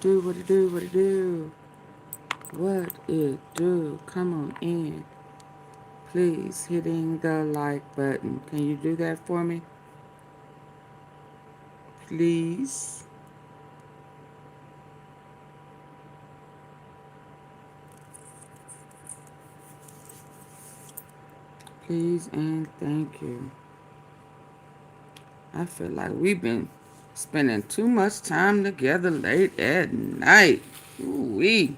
Do what it do, what it do, what it do. Come on in. Please hitting the like button. Can you do that for me? Please. Please and thank you. I feel like we've been spending too much time together late at night. Ooh-wee.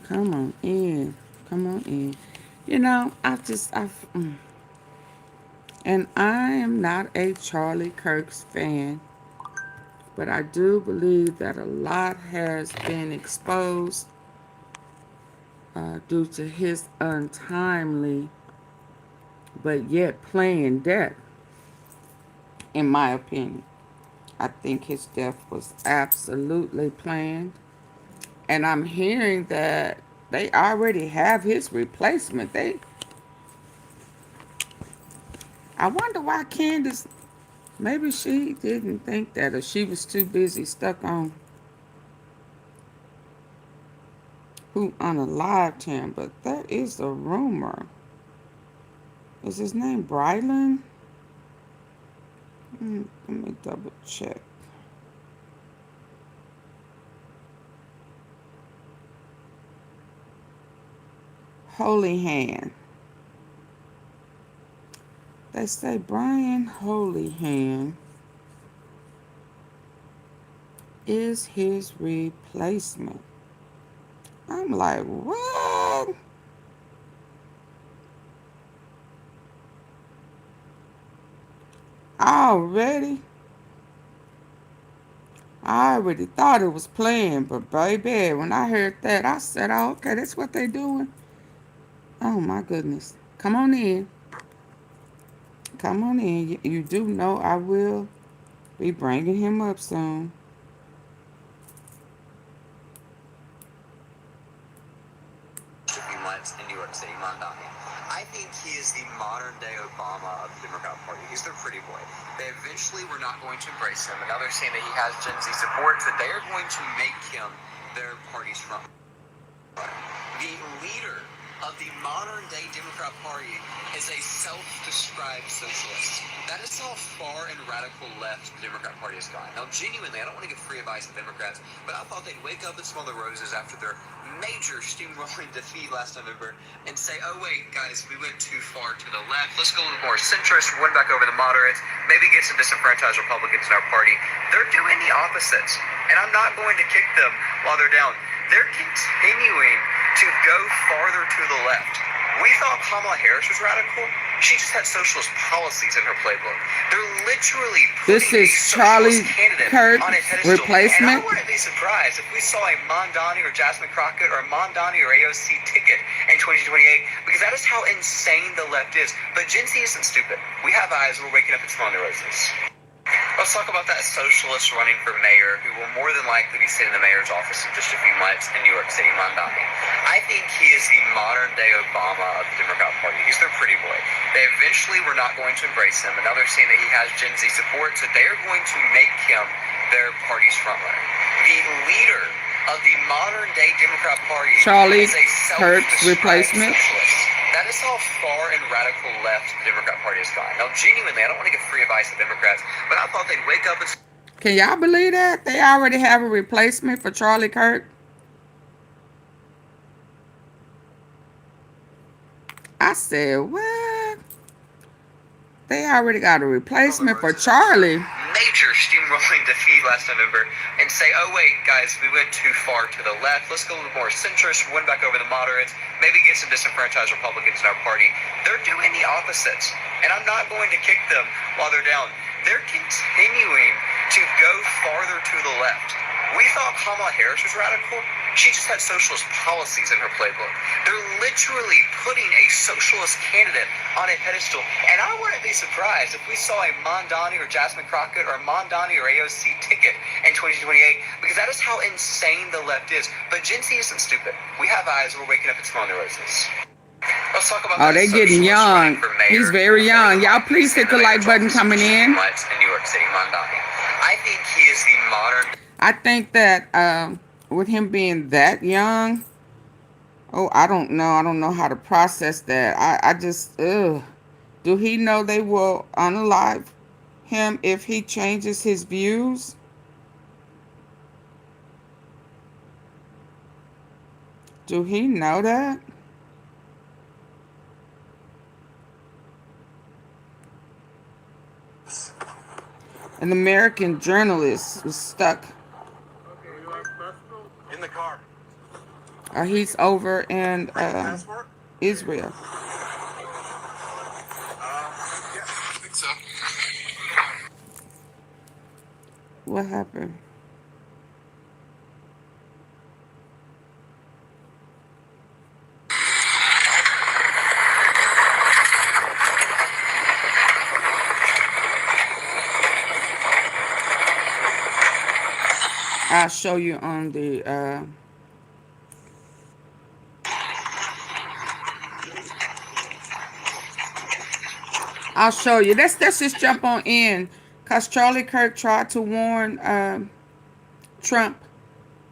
Come on in. Come on in. You know, and I am not a Charlie Kirk's fan, but I do believe that a lot has been exposed due to his untimely but yet planned death, in my opinion. I think his death was absolutely planned. And I'm hearing that they already have his replacement. I wonder why Candace, maybe she didn't think that, or she was too busy stuck on who unalived him. But that is a rumor. Is his name Brylan? Let me double check. Holy Hand. They say Brian Holy Hand is his replacement. I'm like, what? Already? I already thought it was planned, but baby, when I heard that, I said, oh, okay, that's what they doing. Oh my goodness. Come on in. Come on in. You do know I will be bringing him up soon. A few months in New York City, Maga. I think he is the modern-day Obama of the Democrat Party. He's their pretty boy. They eventually were not going to embrace him, and now they're saying that he has Gen Z support, that they are going to make him their party's front runner. The leader of the modern-day Democrat Party is a self-described socialist. That is how far and radical left the Democrat Party has gone. Now, genuinely, I don't want to give free advice to Democrats, but I thought they'd wake up and smell the roses after their major steamrolling defeat last November and say, oh wait, guys, we went too far to the left. Let's go a little more centrist, win back over the moderates, maybe get some disenfranchised Republicans in our party. They're doing the opposites, and I'm not going to kick them while they're down. They're continuing to go farther to the left. We thought Kamala Harris was radical. She just had socialist policies in her playbook. They're literally This is Charlie Kirk's replacement. And I wouldn't be surprised if we saw a Mondani or Jasmine Crockett or a Mondani or AOC ticket in 2028, because that is how insane the left is. But Gen Z isn't stupid. We have eyes. We're waking up and smelling the roses. Let's talk about that socialist running for mayor who will more than likely be sitting in the mayor's office in just a few months in New York City, Mondani. I think he is the modern-day Obama of the Democrat Party. He's their pretty boy. They eventually were not going to embrace him, and now they're saying that he has Gen Z support, so they are going to make him their party's frontrunner. The leader of the modern-day Democrat Party Charlie is a Kirk's replacement. Socialist. That is how far and radical left the Democrat Party has gone. Now, genuinely, I don't want to give free advice to Democrats, but I thought they'd wake up and... Can y'all believe that? They already have a replacement for Charlie Kirk. I said, what? They already got a replacement for Charlie. Major steamrolling defeat last November and say, oh wait, guys, we went too far to the left. Let's go a little more centrist, win back over the moderates, maybe get some disenfranchised Republicans in our party. They're doing the opposites, and I'm not going to kick them while they're down. They're continuing to go farther to the left. We thought Kamala Harris was radical. She just had socialist policies in her playbook. They're literally putting a socialist candidate on a pedestal. And I wouldn't be surprised if we saw a Mondani or Jasmine Crockett or a Mondani or AOC ticket in 2028, because that is how insane the left is. But Gen Z isn't stupid. We have eyes. We're waking up and smelling the roses. Let's talk about they getting young. He's very young. Y'all please hit the like button coming in. In New York City, Mondani. I think he is the modern... I think that with him being that young, oh, I don't know. I don't know how to process that. I just, ugh. Do he know they will unalive him if he changes his views? Do he know that? An American journalist was stuck. In the car. He's over in Passport? Israel. Yeah, I think so. What happened? I'll show you on the I'll show you. Let's just jump on in. Cause Charlie Kirk tried to warn Trump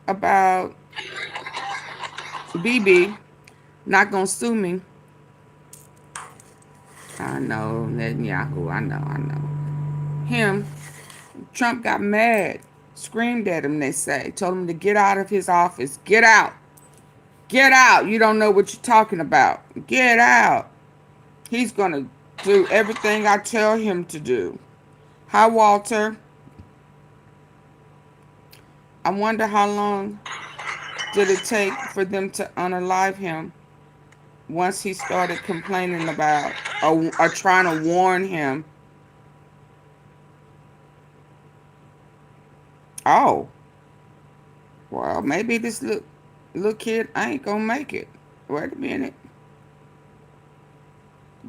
about BB not gonna sue me. I know, Netanyahu, I know. Him, Trump got mad, screamed at him, they say, told him to get out of his office. Get out. Get out. You don't know what you're talking about. Get out. He's gonna do everything I tell him to do. Hi, Walter. I wonder how long did it take for them to unalive him once he started complaining about or trying to warn him. Oh, well, maybe this little kid ain't gonna make it. Wait a minute.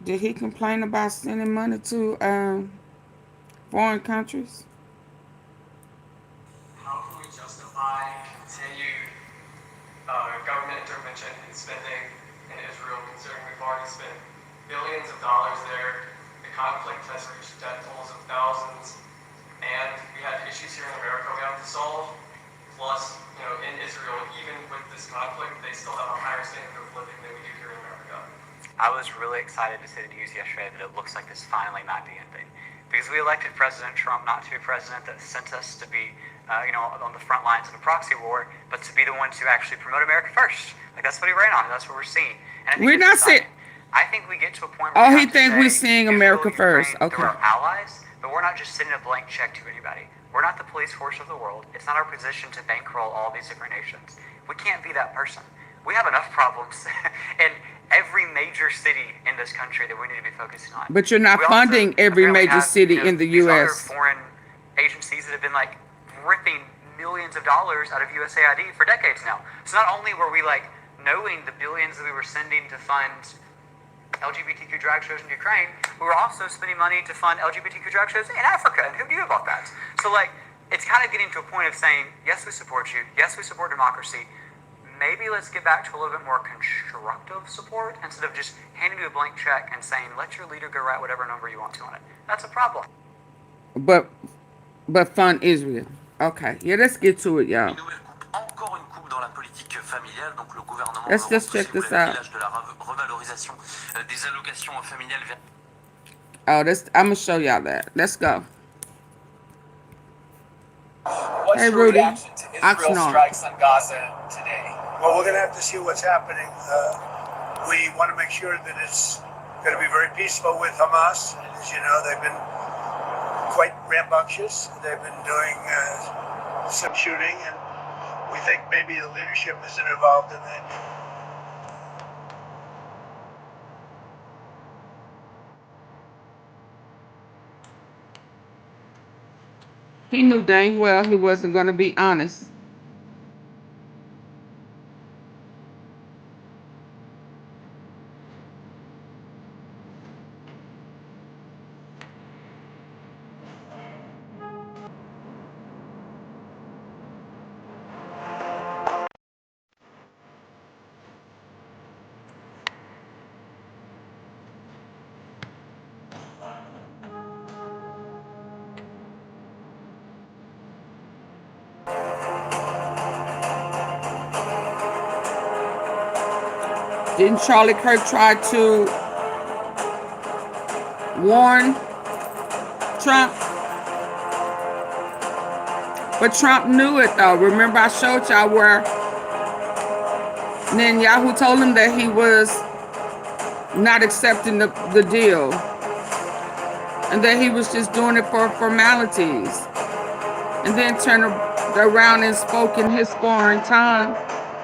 Did he complain about sending money to foreign countries? How can we justify continued government intervention and spending in Israel, considering we've already spent billions of dollars there? The conflict has reached debt tolls of thousands, and we have issues here in America we have to solve. Plus, in Israel, even with this conflict, they still have a higher standard of living than we do here in America. I was really excited to see the news yesterday that it looks like this finally might be ending. Because we elected President Trump not to be president that sent us to be, on the front lines of a proxy war, but to be the one to actually promote America first. Like, that's what he ran on, and that's what we're seeing. And I think We're not exciting. saying. I think we get to a point where Oh, we he have to think say, we're seeing America Israel, first. Ukraine, Okay. they're our allies, but we're not just sending a blank check to anybody. We're not the police force of the world. It's not our position to bankroll all these different nations. We can't be that person. We have enough problems in every major city in this country that we need to be focusing on. But you're not We funding also every apparently major have, city in the these other U.S. foreign agencies that have been like ripping millions of dollars out of USAID for decades now. So not only were we like knowing the billions that we were sending to fund LGBTQ drag shows in Ukraine, we were also spending money to fund LGBTQ drag shows in Africa. And who knew about that? So like, it's kind of getting to a point of saying, yes, we support you. Yes, we support democracy. Maybe let's get back to a little bit more constructive support instead of just handing you a blank check and saying, let your leader go write whatever number you want to on it. That's a problem. But fund Israel. Okay. Yeah, let's get to it, y'all. Encore une coupe dans la politique familiale, donc le gouvernement veut Let's just repousser, check vous this l'avez dit, out. l'âge de la revalorisation des allocations familiales vers Oh, I'm gonna show y'all that. Let's go. What's Hey, your Rudy. reaction to Israel's Oxnard. strikes on Gaza today? Well, we're going to have to see what's happening. We want to make sure that it's going to be very peaceful with Hamas. As you know, they've been quite rambunctious. They've been doing some shooting, and we think maybe the leadership isn't involved in that. He knew dang well he wasn't gonna be honest. Didn't Charlie Kirk try to warn Trump? But Trump knew it though. Remember I showed y'all where Netanyahu told him that he was not accepting the deal. And that he was just doing it for formalities. And then turned around and spoke in his foreign tongue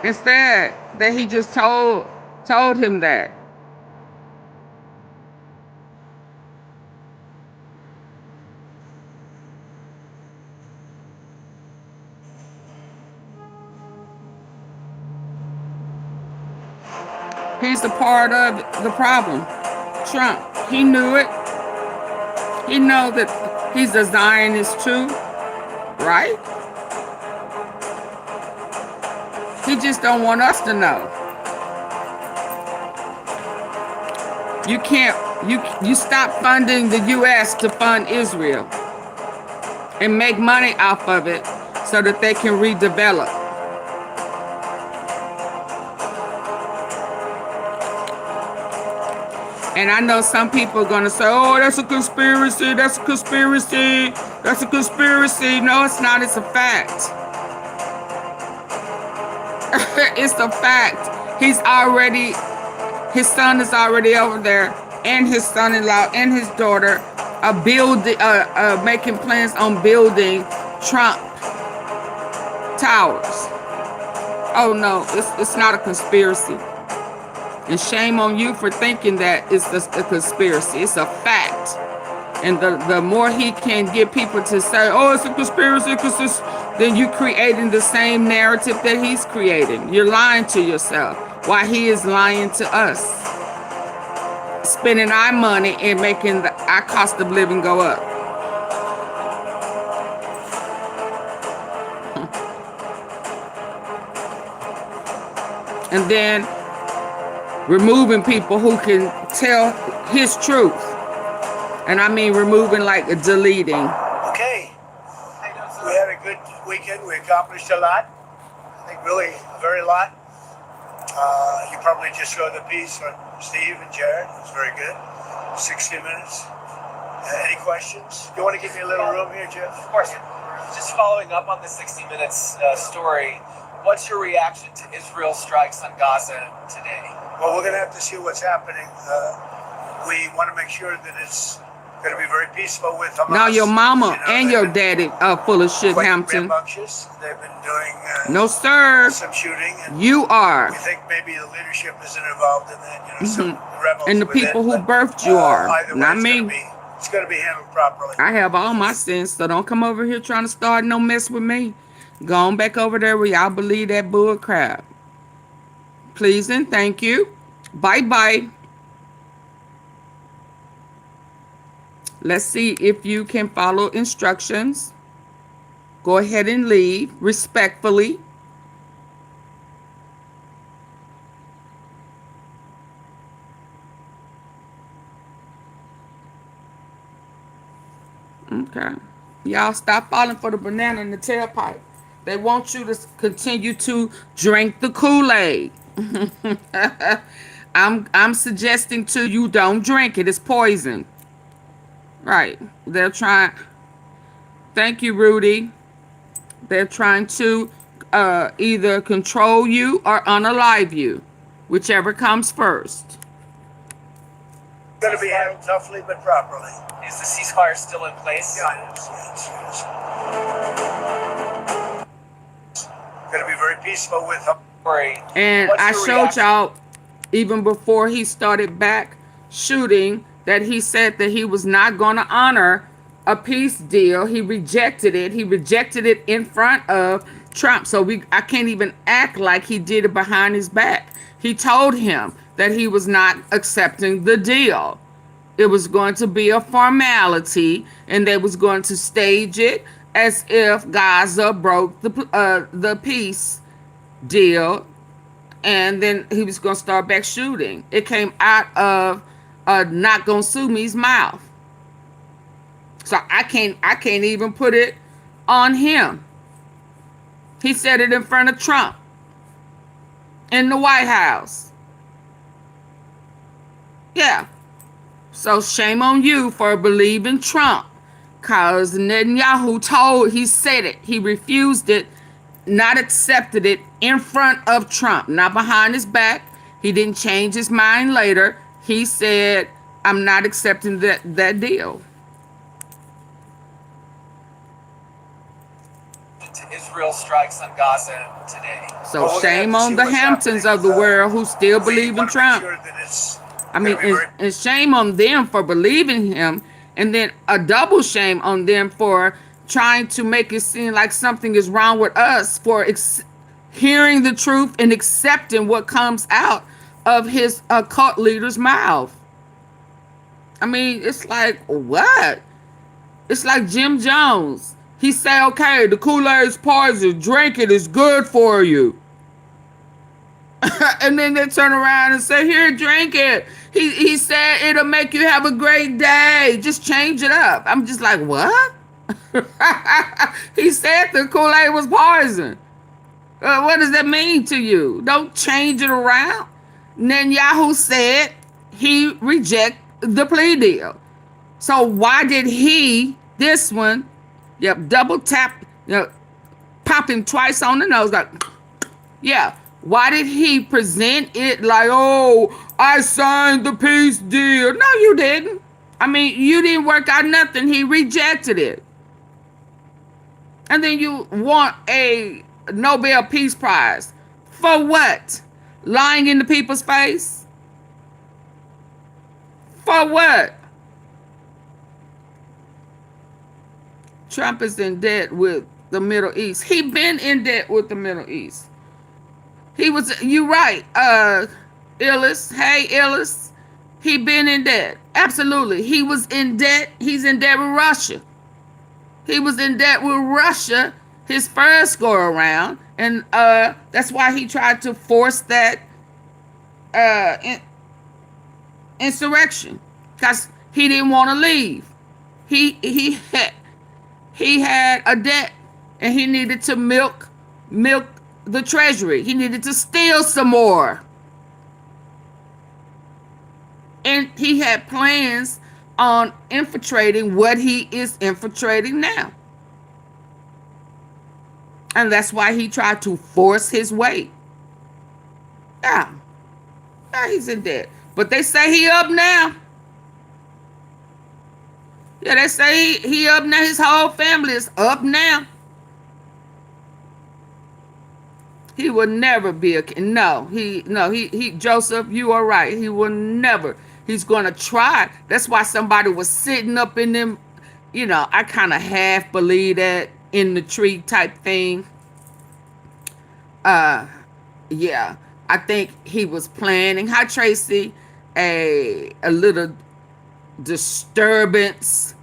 instead. That he just told him that. He's a part of the problem. Trump, he knew it. He know that he's a Zionist too, right? He just don't want us to know. You can't, you stop funding the U.S. to fund Israel and make money off of it so that they can redevelop. And I know some people are going to say, oh, that's a conspiracy, that's a conspiracy, that's a conspiracy. No, it's not. It's a fact. It's a fact. His son is already over there, and his son-in-law and his daughter are making plans on building Trump towers. Oh, no, it's not a conspiracy. And shame on you for thinking that it's a conspiracy. It's a fact. And the more he can get people to say, oh, it's a conspiracy, then you're creating the same narrative that he's creating. You're lying to yourself while he is lying to us. Spending our money and making our cost of living go up. And then removing people who can tell his truth. And I mean removing like deleting. Okay. We had a good weekend. We accomplished a lot. I think really a very lot. You probably just saw the piece on Steve and Jared. It was very good. 60 minutes. Any questions? You want to give me a little room here, Jeff? Of course. Just following up on the 60 Minutes story, what's your reaction to Israel's strikes on Gaza today? Well, we're going to have to see what's happening. We want to make sure that it's going to be very peaceful with Hamas. Now your mama and your daddy are full of shit, quite Hampton. rambunctious. They've been doing No, sir. some shooting. And You are. we think maybe the leadership isn't involved in that. Some rebels And the within, people who but, birthed you are. either way, Not it's me. going to be handled properly. I have all my sins, so don't come over here trying to start no mess with me. Go on back over there where y'all believe that bull crap. Please and thank you. Bye-bye. Let's see if you can follow instructions. Go ahead and leave respectfully. Okay. Y'all stop falling for the banana in the tailpipe. They want you to continue to drink the Kool-Aid. I'm suggesting to you don't drink it. It's poison. Right. They're trying. Thank you, Rudy. They're trying to either control you or unalive you. Whichever comes first. It's going to be handled toughly but properly. Is the ceasefire still in place? Yeah, it is. Yes. It's going to be very peaceful with them. And What's I your showed reaction? y'all, even before he started back shooting, that he said that he was not going to honor a peace deal. He rejected it. He rejected it in front of Trump. So I can't even act like he did it behind his back. He told him that he was not accepting the deal. It was going to be a formality, and they was going to stage it as if Gaza broke the peace deal, and then he was going to start back shooting. It came out of not gonna sue me's mouth. So I can't even put it on him. He said it in front of Trump in the White House. Yeah. So shame on you for believing Trump. Because Netanyahu he said it. He refused it, not accepted it in front of Trump, not behind his back. He didn't change his mind later. He said, I'm not accepting that deal. Israel strikes on Gaza today. So Well, we're gonna have shame to on see the what's Hamptons happening. of the world who still We believe in want to make Trump. sure that it's I mean, gonna be very it's shame on them for believing him, and then a double shame on them for trying to make it seem like something is wrong with us for hearing the truth and accepting what comes out of his cult leader's mouth. I mean, it's like, what? It's like Jim Jones. He say, okay, the Kool-Aid's poison, drink it, it's good for you. And then they turn around and say, here, drink it. He said it'll make you have a great day. Just change it up. I'm just like, what? He said the Kool-Aid was poison. What does that mean to you? Don't change it around. Netanyahu said he reject the plea deal. So why did this one, double tap, pop him twice on the nose, like, yeah. Why did he present it like, oh, I signed the peace deal? No, you didn't. I mean, you didn't work out nothing. He rejected it. And then you want a Nobel Peace Prize. For what? Lying in the people's face? For what? Trump is in debt with the Middle East. He been in debt with the Middle East. You right, Illis. Hey, Illis. He been in debt. Absolutely. He was in debt. He's in debt with Russia. He was in debt with Russia his first go around. And that's why he tried to force that insurrection. Because he didn't want to leave. He had a debt. And he needed to milk the treasury. He needed to steal some more. And he had plans on infiltrating what he is infiltrating now. And that's why he tried to force his way. Yeah, he's in debt. But they say he up now. Yeah, they say he up now. His whole family is up now. He will never be he Joseph, you are right. He will never. He's going to try. That's why somebody was sitting up in them, I kind of half believe that in the tree type thing. Yeah, I think he was planning. Hi, Tracy. A little disturbance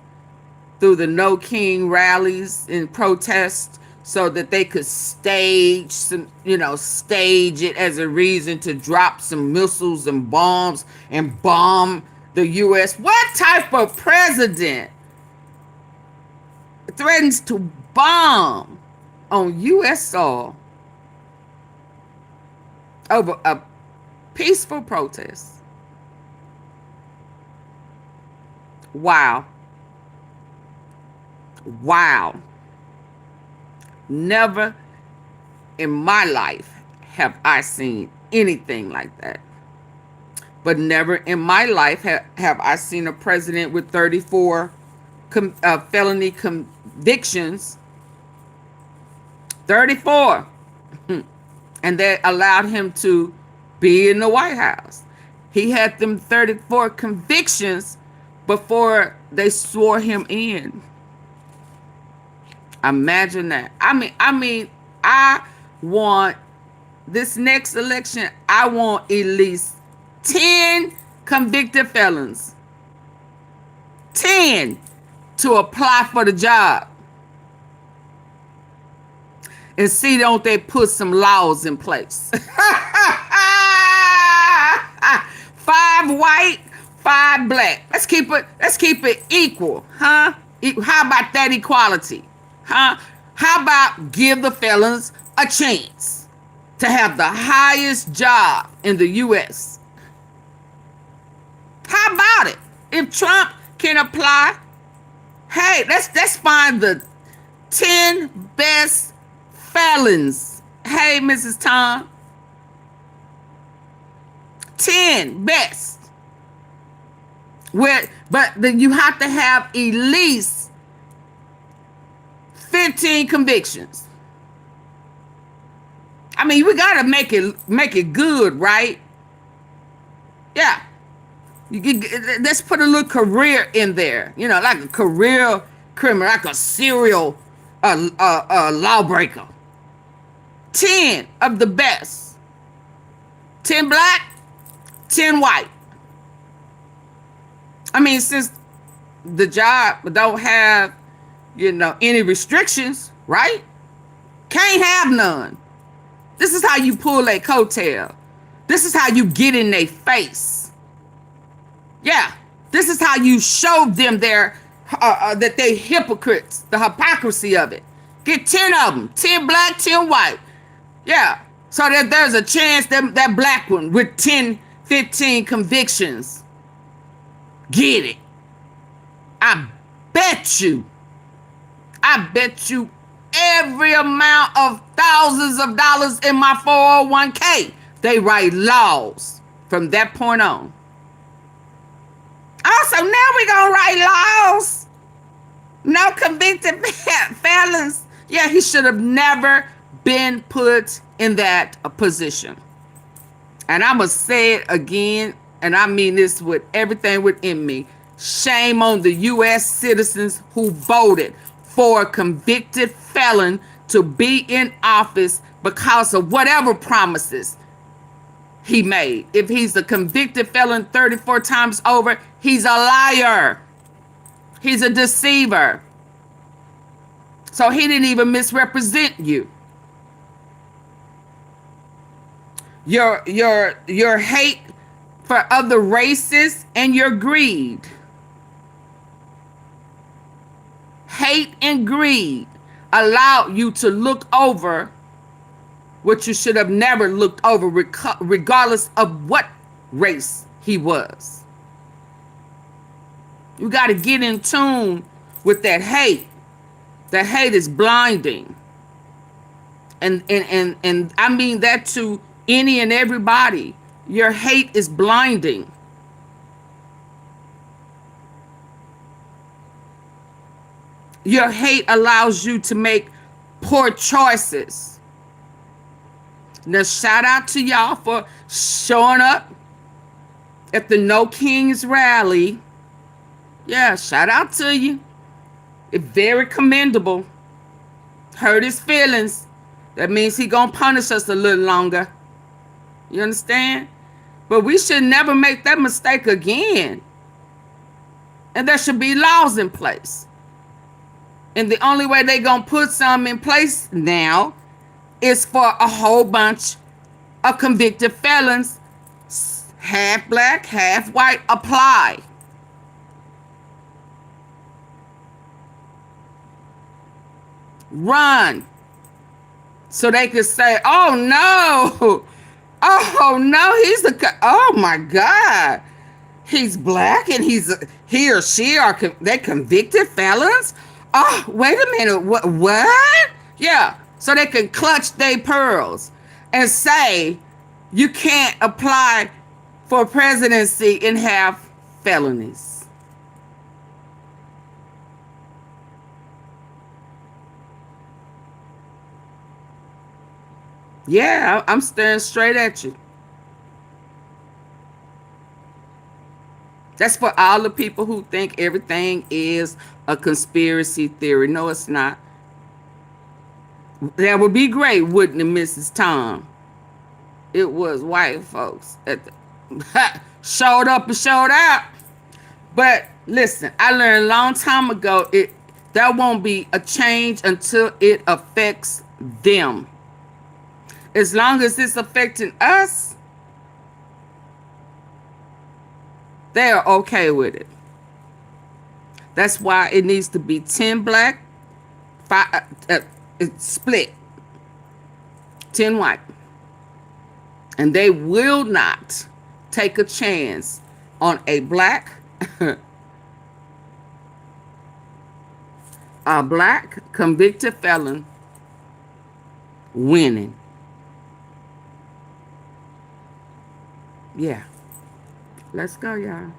through the No King rallies and protests, so that they could stage it as a reason to drop some missiles and bombs and bomb the U.S. What type of president threatens to bomb on U.S. soil over a peaceful protest? Wow. Never in my life have I seen anything like that. But never in my life have I seen a president with 34 felony convictions. 34. And that allowed him to be in the White House. He had them 34 convictions before they swore him in. Imagine that. I mean, I want this next election, I want at least 10 convicted felons. 10 to apply for the job. And see, don't they put some laws in place? 5 white, 5 black. Let's keep it equal, huh? How about that equality? Huh? How about give the felons a chance to have the highest job in the U.S.? If Trump can apply, hey, let's find the 10 best felons. Hey, Mrs. Tom. 10 best. But then you have to have at least 15 convictions. I mean, we gotta make it good, right? Yeah. Let's put a little career in there. You know, like a career criminal, like a serial lawbreaker. 10 of the best. 10 black, 10 white. I mean, since the job don't have, any restrictions, right? Can't have none. This is how you pull a coattail. This is how you get in their face. Yeah, this is how you show them that they hypocrites, the hypocrisy of it. Get 10 of them, 10 black, 10 white. Yeah, so that there's a chance that black one with 10, 15 convictions. Get it. I bet you every amount of thousands of dollars in my 401k, they write laws from that point on. Also, now we're going to write laws. No convicted felons. Yeah, he should have never been put in that position. And I'm going to say it again, and I mean this with everything within me. Shame on the U.S. citizens who voted for a convicted felon to be in office because of whatever promises he made. If he's a convicted felon 34 times over, he's a liar. He's a deceiver. So he didn't even misrepresent you. Your hate for other races and your greed. Hate and greed allow you to look over what you should have never looked over, regardless of what race he was. You got to get in tune with that hate. That hate is blinding. And I mean that to any and everybody. Your hate is blinding. Your hate allows you to make poor choices. Now, shout out to y'all for showing up at the No Kings rally. Yeah, shout out to you. It's very commendable. Hurt his feelings. That means he gonna punish us a little longer. You understand? But we should never make that mistake again. And there should be laws in place. And the only way they gonna put some in place now is for a whole bunch of convicted felons, half black, half white, apply. Run. So they could say, oh no, oh my God, he's black and he or she are they convicted felons. Oh, wait a minute, what? Yeah, so they can clutch their pearls and say you can't apply for presidency and have felonies. Yeah, I'm staring straight at you. That's for all the people who think everything is a conspiracy theory. No, it's not. That would be great, wouldn't it, Mrs. Tom? It was white folks showed up and showed out. But listen, I learned a long time ago there won't be a change until it affects them. As long as it's affecting us, they're okay with it. That's why it needs to be 10 black, 5, it's split, 10 white. And they will not take a chance on a black A black convicted felon winning. Yeah. Let's go, y'all.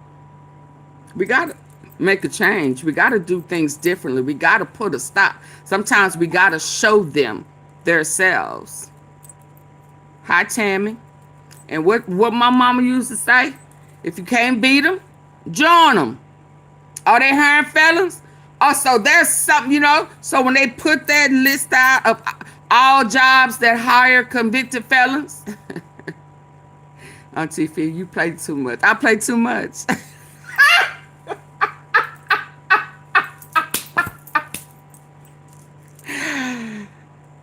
We got to make a change. We got to do things differently. We got to put a stop. Sometimes we got to show them themselves. Hi, Tammy. And what my mama used to say, if you can't beat them, join them. Are they hiring felons? Oh, so there's something, you know. So when they put that list out of all jobs that hire convicted felons, AunTeaFee, you play too much. I play too much.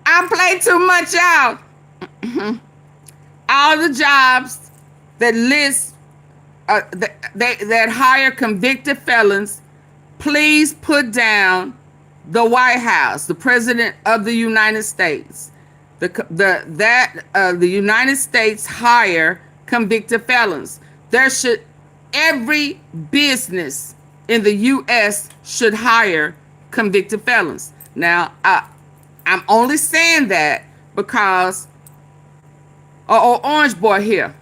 I play too much, y'all. All the jobs that list that hire convicted felons, please put down the White House, the President of the United States. The United States hire convicted felons. Every business in the U.S. should hire convicted felons. Now, I'm only saying that because, Orange Boy here,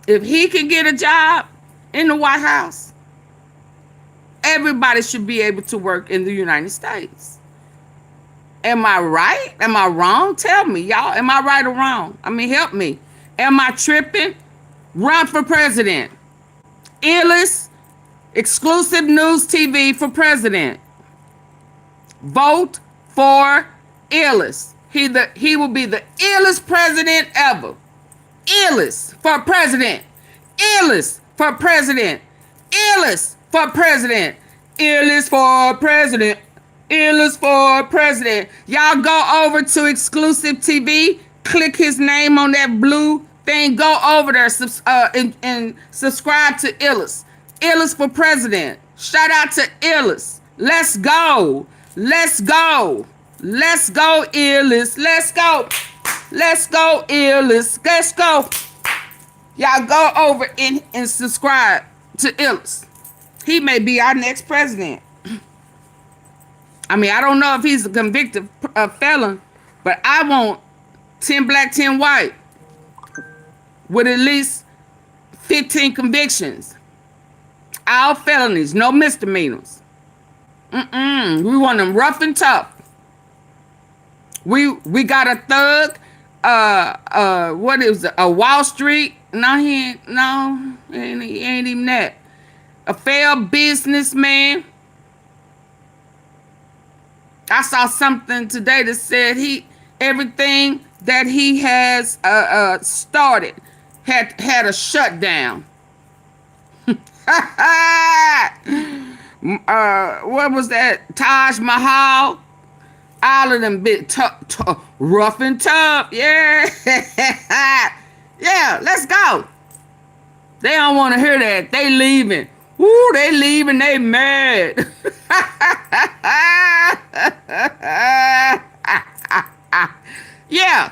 if he can get a job in the White House, everybody should be able to work in the United States. Am I right? Am I wrong? Tell me, y'all. Am I right or wrong? I mean, help me. Am I tripping? Run for president. Illest exclusive news TV for president. Vote for illest. He will be the illest president ever. Illest for president. Illest for president. Illest for president. Illest for president. Illest for president. Y'all go over to exclusive TV. Click his name on that blue thing. Go over there and subscribe to Illest. Illest for president. Shout out to Illest. Let's go. Let's go. Let's go, Illest. Let's go. Let's go, Illest. Let's go. Y'all go over and subscribe to Illest. He may be our next president. I mean, I don't know if he's a convicted felon, but I want 10 black, 10 white with at least 15 convictions. All felonies, no misdemeanors. We want them rough and tough. We got a thug, what is it, a Wall Street? No, he ain't even that. A failed businessman. I saw something today that said everything that he has started had a shutdown. What was that? Taj Mahal. All of them bit rough and tough. Yeah. Yeah, let's go. They don't want to hear that. They leaving. Woo, they leaving. They mad. Yeah.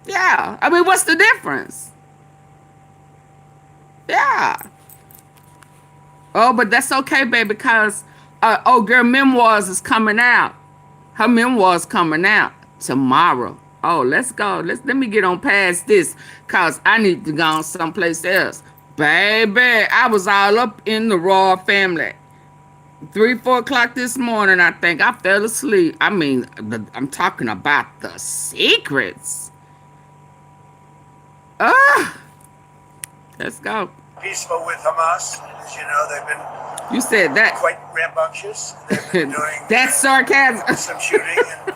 Yeah. I mean, what's the difference? Yeah. Oh, but that's okay, baby, because girl, memoirs is coming out. Her memoirs coming out tomorrow. Oh, let's go. Let me get on past this, cause I need to go on someplace else. Baby, I was all up in the Royal family. 3, 4 o'clock this morning, I think. I fell asleep. I mean, I'm talking about the secrets. Let's go. Peaceful with Hamas. As you know, they've been You said that. quite rambunctious. They've been doing That's sarcasm. some shooting, and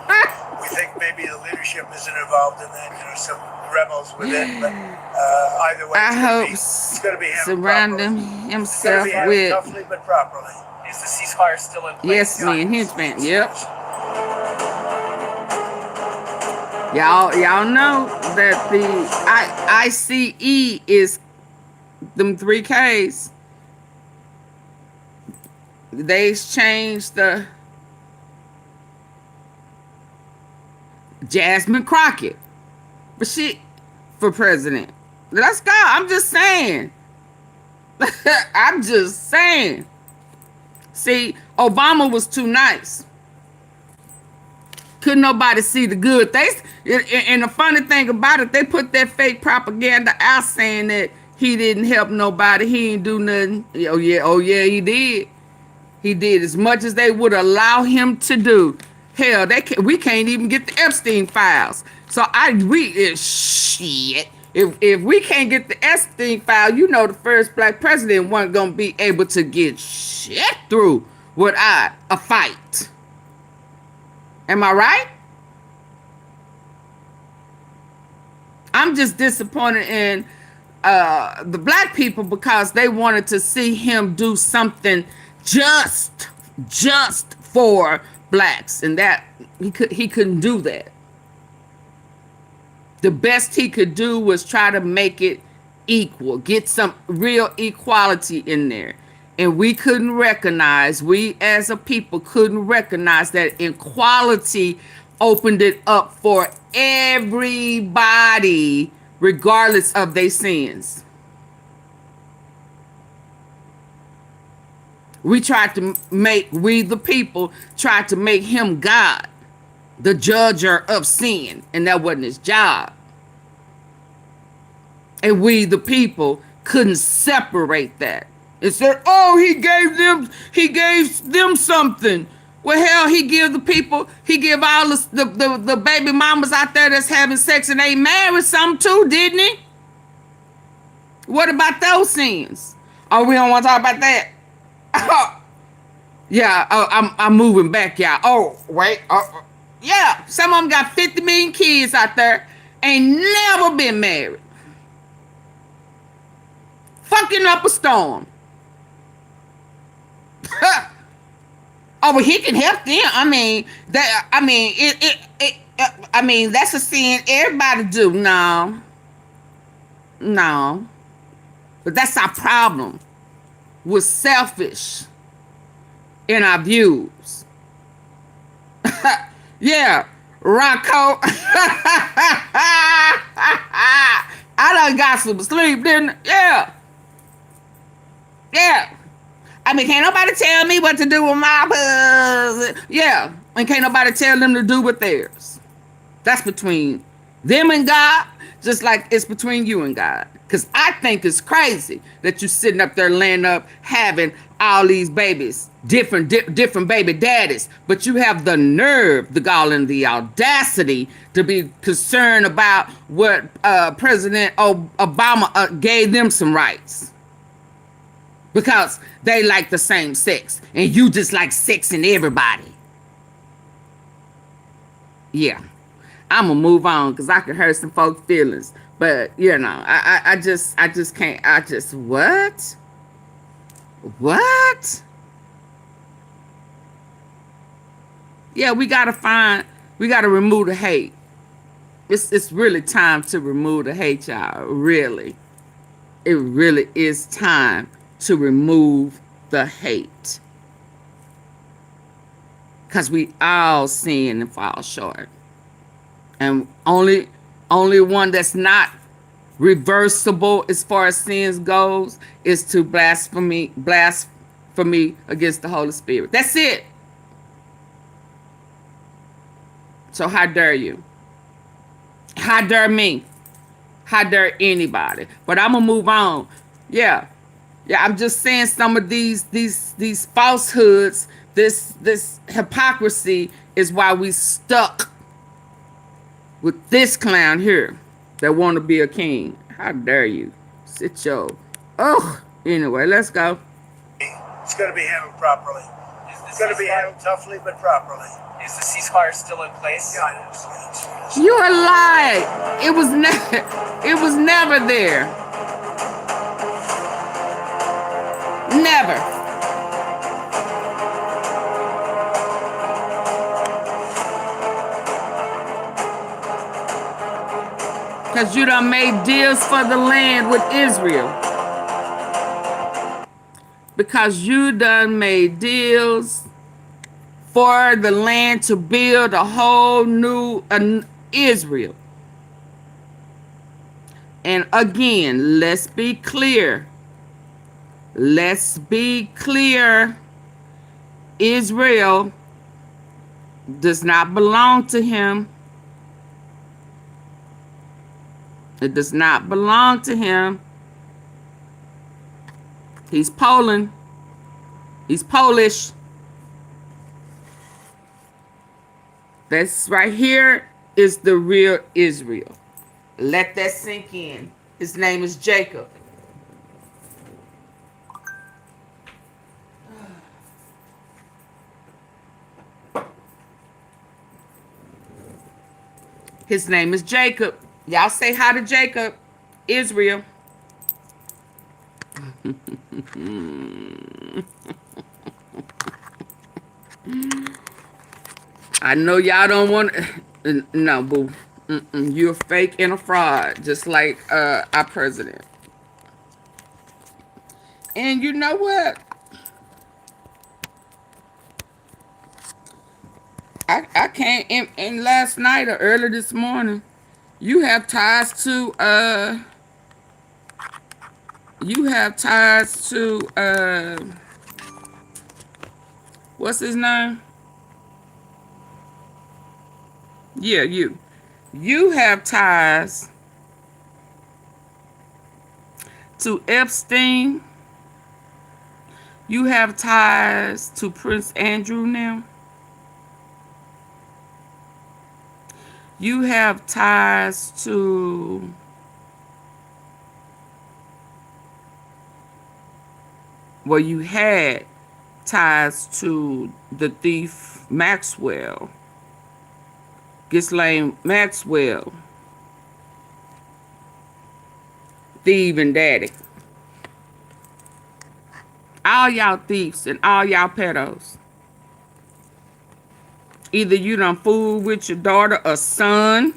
we think maybe the leadership isn't involved in that. You know, some rebels within. But either way, I hope it's going to be handled surrounding properly. himself It's gonna be with, handled toughly but properly. Is the ceasefire still in place? yes, me and his man. Yep. Y'all know that the ICE is them 3 Ks. They changed the Jasmine Crockett, but she for president. Let's go. I'm just saying. I'm just saying. See, Obama was too nice. Couldn't nobody see the good. And the funny thing about it, they put that fake propaganda out saying that he didn't help nobody. He didn't do nothing. Oh yeah, he did. He did as much as they would allow him to do. Hell, we can't even get the Epstein files. So shit. If we can't get the Epstein file, you know the first black president wasn't gonna be able to get shit through without a fight. Am I right? I'm just disappointed in the black people because they wanted to see him do something just for blacks, and that he couldn't do that. The best he could do was try to make it equal, get some real equality in there. And we as a people couldn't recognize that equality opened it up for everybody, regardless of their sins. We the people tried to make him God, the judger of sin, and that wasn't his job. And we, the people, couldn't separate that. It said, oh, he gave them something. Well, hell, he give the people, he give all the baby mamas out there that's having sex and they married some too, didn't he? What about those sins? Oh, we don't want to talk about that. Yeah, I'm moving back, y'all. Oh, wait. Yeah, some of them got 50 million kids out there, ain't never been married. Fucking up a storm. Oh, but he can help them. That's a sin everybody do. No. But that's our problem. We're selfish in our views. Yeah, Rocco. I done got some sleep, didn't I? Yeah. Can't nobody tell me what to do with my pussy. Yeah, and can't nobody tell them to do with theirs. That's between them and God, just like it's between you and God. Because I think it's crazy that you sitting up there laying up having all these babies, different baby daddies, but you have the nerve, the gall, and the audacity to be concerned about what President Obama gave them some rights. Because they like the same sex, and you just like sexing everybody. Yeah, I'm gonna move on because I can hurt some folks' feelings. But I just can't. What? Yeah, we gotta remove the hate. It's really time to remove the hate, y'all. Really, it really is time to remove the hate, because we all sin and fall short, and only one that's not reversible as far as sins goes is to blasphemy against the Holy Spirit. That's it. So how dare you? How dare me? How dare anybody? But I'm gonna move on. Yeah, I'm just saying some of these falsehoods, this hypocrisy is why we stuck with this clown here that want to be a king. How dare you? Sit your... Oh, anyway, let's go. It's going to be handled properly. It's going to be handled toughly, but properly. Is the ceasefire still in place? Yeah, it is. You a lie. It was never there. Never. Because you done made deals for the land with Israel. Because you done made deals for the land to build a whole new Israel. And again, let's be clear. Let's be clear. Israel does not belong to him. It does not belong to him. He's Poland. He's Polish. This right here is the real Israel. Let that sink in. His name is Jacob. His name is Jacob. Y'all say hi to Jacob. Israel. I know y'all don't want no, boo. You're fake and a fraud, just like our president. And you know what? I came in last night or early this morning. You have ties to what's his name? Yeah, you have ties to Epstein. You have ties to Prince Andrew now. You have ties to well, you had ties to the thief Maxwell. Ghislaine Maxwell. Thieving daddy. All y'all thieves and all y'all pedos. Either you done fool with your daughter or son.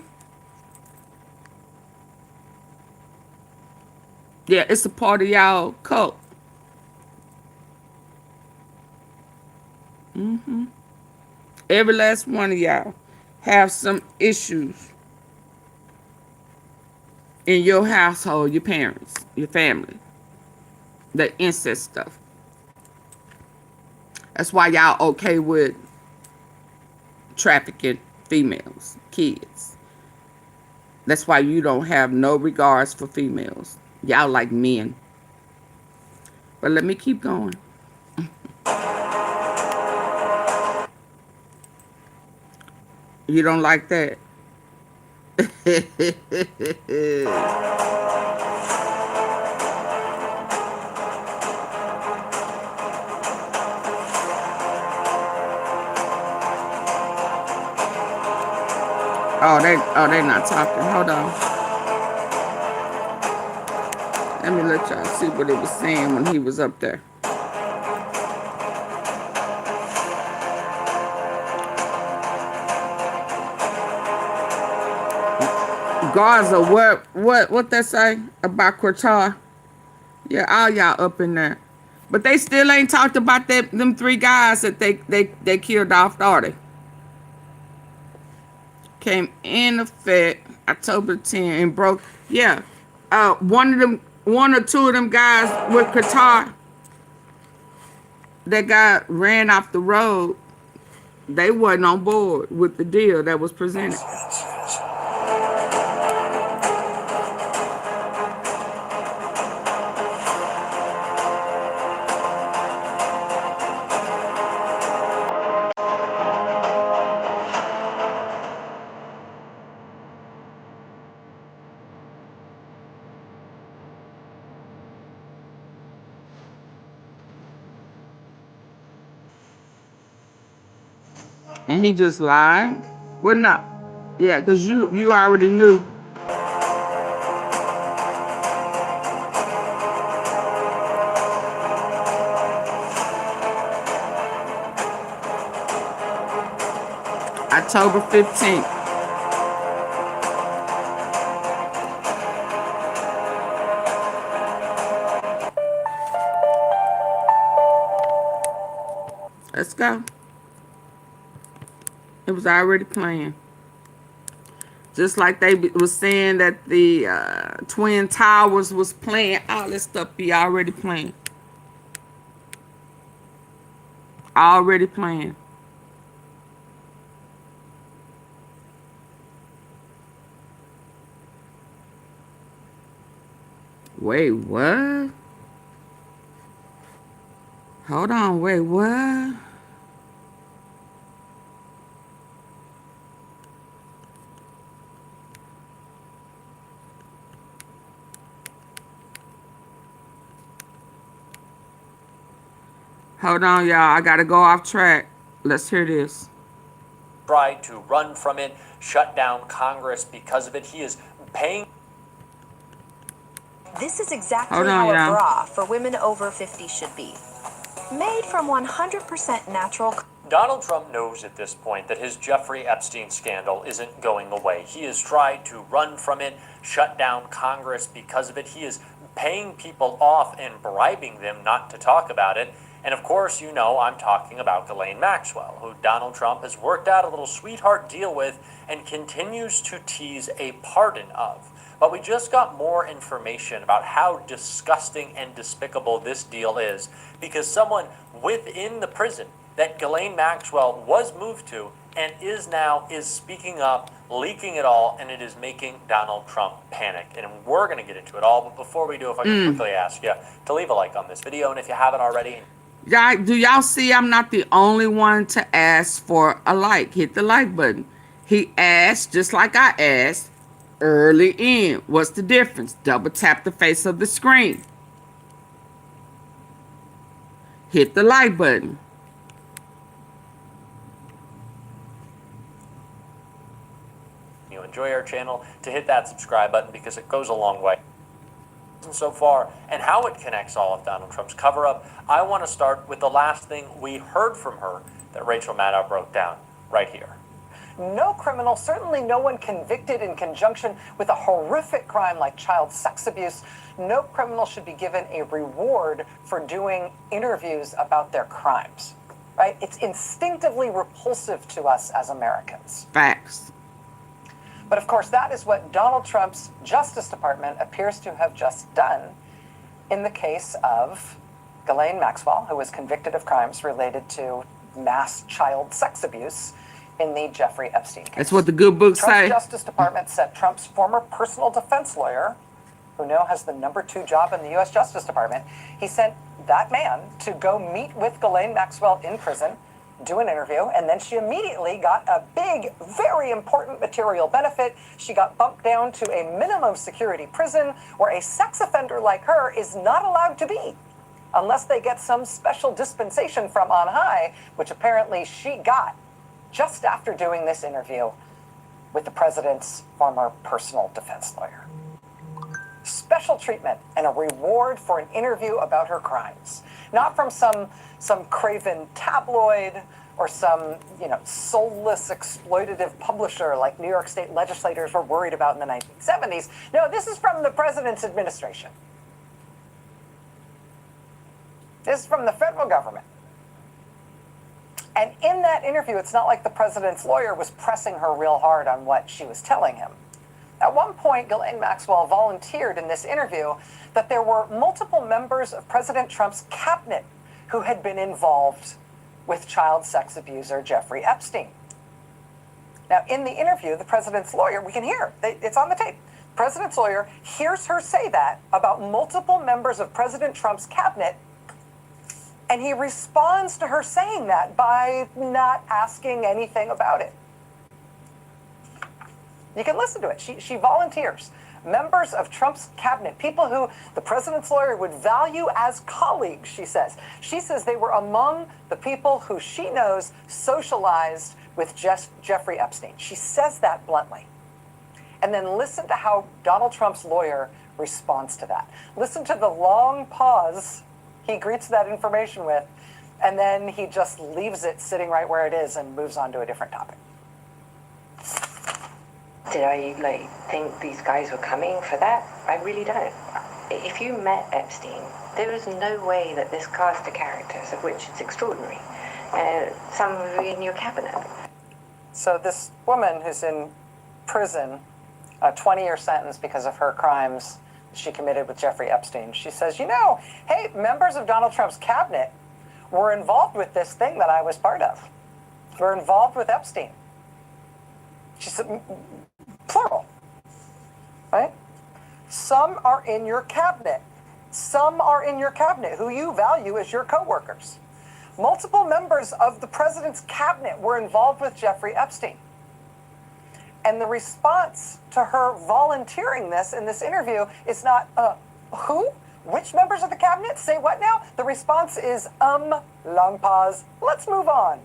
Yeah, it's a part of y'all cult. Every last one of y'all have some issues in your household, your parents, your family. The incest stuff. That's why y'all okay with trafficking females, kids. That's why you don't have no regards for females. Y'all like men. But let me keep going. You don't like that? Oh, they not talking. Hold on. Let me let y'all see what it was saying when he was up there. Gaza, what they say about Qatar? Yeah, all y'all up in there. But they still ain't talked about them 3 guys that they killed off 30. Came in effect October 10 and broke. Yeah, one or two of them guys with Qatar that got ran off the road. They wasn't on board with the deal that was presented. And he just lied? Well, no. Yeah, because you already knew. October 15th. Let's go. It was already planned. Just like they was saying that the Twin Towers was planned. All this stuff be already planned. already planned. Wait, what? Hold on, wait, what? Hold on, y'all. I gotta go off track. Let's hear this. Tried to run from it, shut down Congress because of it. He is paying. This is exactly Hold on, how a y'all. bra for women over 50 should be. Made from 100% natural. Donald Trump knows at this point that his Jeffrey Epstein scandal isn't going away. He has tried to run from it, shut down Congress because of it. He is paying people off and bribing them not to talk about it. And of course, you know I'm talking about Ghislaine Maxwell, who Donald Trump has worked out a little sweetheart deal with and continues to tease a pardon of. But we just got more information about how disgusting and despicable this deal is, because someone within the prison that Ghislaine Maxwell was moved to and is speaking up, leaking it all, and it is making Donald Trump panic. And we're going to get into it all, but before we do, if I can quickly ask you to leave a like on this video, and if you haven't already. Do y'all see I'm not the only one to ask for a like? Hit the like button. He asked, just like I asked, early in. What's the difference? Double tap the face of the screen. Hit the like button. You enjoy our channel, to hit that subscribe button, because it goes a long way. So far, and how it connects all of Donald Trump's cover-up, I want to start with the last thing we heard from her that Rachel Maddow broke down right here. No criminal, certainly no one convicted in conjunction with a horrific crime like child sex abuse, no criminal should be given a reward for doing interviews about their crimes, right? It's instinctively repulsive to us as Americans. Facts. But of course, that is what Donald Trump's Justice Department appears to have just done in the case of Ghislaine Maxwell, who was convicted of crimes related to mass child sex abuse in the Jeffrey Epstein case. That's what the good books Trump's say. Justice Department said Trump's former personal defense lawyer, who now has the #2 job in the U.S. Justice Department, he sent that man to go meet with Ghislaine Maxwell in prison, do an interview, and then she immediately got a big, very important material benefit. She got bumped down to a minimum security prison where a sex offender like her is not allowed to be unless they get some special dispensation from on high, which apparently she got just after doing this interview with the president's former personal defense lawyer. Special treatment and a reward for an interview about her crimes, not from some craven tabloid or some, soulless exploitative publisher like New York State legislators were worried about in the 1970s. No, this is from the president's administration. This is from the federal government. And in that interview, it's not like the president's lawyer was pressing her real hard on what she was telling him. At one point, Ghislaine Maxwell volunteered in this interview that there were multiple members of President Trump's cabinet who had been involved with child sex abuser Jeffrey Epstein. Now, in the interview, the president's lawyer, we can hear, it's on the tape. The president's lawyer hears her say that about multiple members of President Trump's cabinet, and he responds to her saying that by not asking anything about it. You can listen to it. She volunteers. Members of Trump's cabinet, people who the president's lawyer would value as colleagues, she says. She says they were among the people who she knows socialized with Jeffrey Epstein. She says that bluntly. And then listen to how Donald Trump's lawyer responds to that. Listen to the long pause he greets that information with, and then he just leaves it sitting right where it is and moves on to a different topic. Did I think these guys were coming for that? I really don't. If you met Epstein, there is no way that this cast of characters, of which it's extraordinary, some of you in your cabinet. So this woman who's in prison, a 20-year sentence because of her crimes she committed with Jeffrey Epstein, she says, hey, members of Donald Trump's cabinet were involved with this thing that I was part of. Were involved with Epstein. She said, plural, right? Some are in your cabinet. Some are in your cabinet who you value as your coworkers. Multiple members of the president's cabinet were involved with Jeffrey Epstein. And the response to her volunteering this in this interview is not, who? Which members of the cabinet? Say what now? The response is, long pause, let's move on.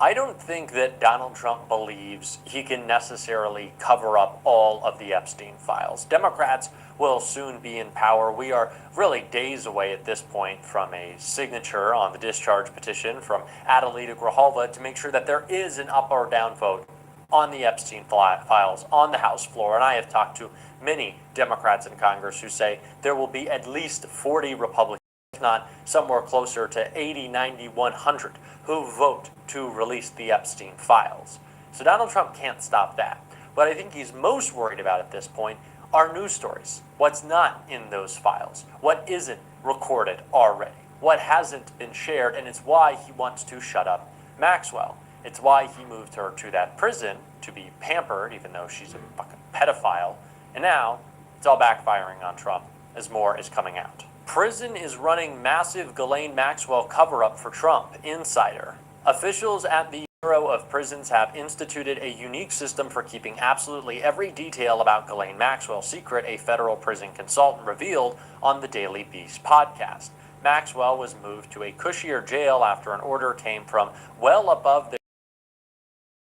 I don't think that Donald Trump believes he can necessarily cover up all of the Epstein files. Democrats will soon be in power. We are really days away at this point from a signature on the discharge petition from Adelita Grijalva to make sure that there is an up or down vote on the Epstein files on the House floor. And I have talked to many Democrats in Congress who say there will be at least 40 Republicans, if not somewhere closer to 80, 90, 100, who vote to release the Epstein files. So Donald Trump can't stop that. What I think he's most worried about at this point are news stories. What's not in those files? What isn't recorded already? What hasn't been shared? And it's why he wants to shut up Maxwell. It's why he moved her to that prison to be pampered, even though she's a fucking pedophile. And now it's all backfiring on Trump as more is coming out. Prison is running massive Ghislaine Maxwell cover-up for Trump. Insider. Officials at the Bureau of Prisons have instituted a unique system for keeping absolutely every detail about Ghislaine Maxwell's secret, a federal prison consultant revealed on the Daily Beast podcast. Maxwell was moved to a cushier jail after an order came from well above the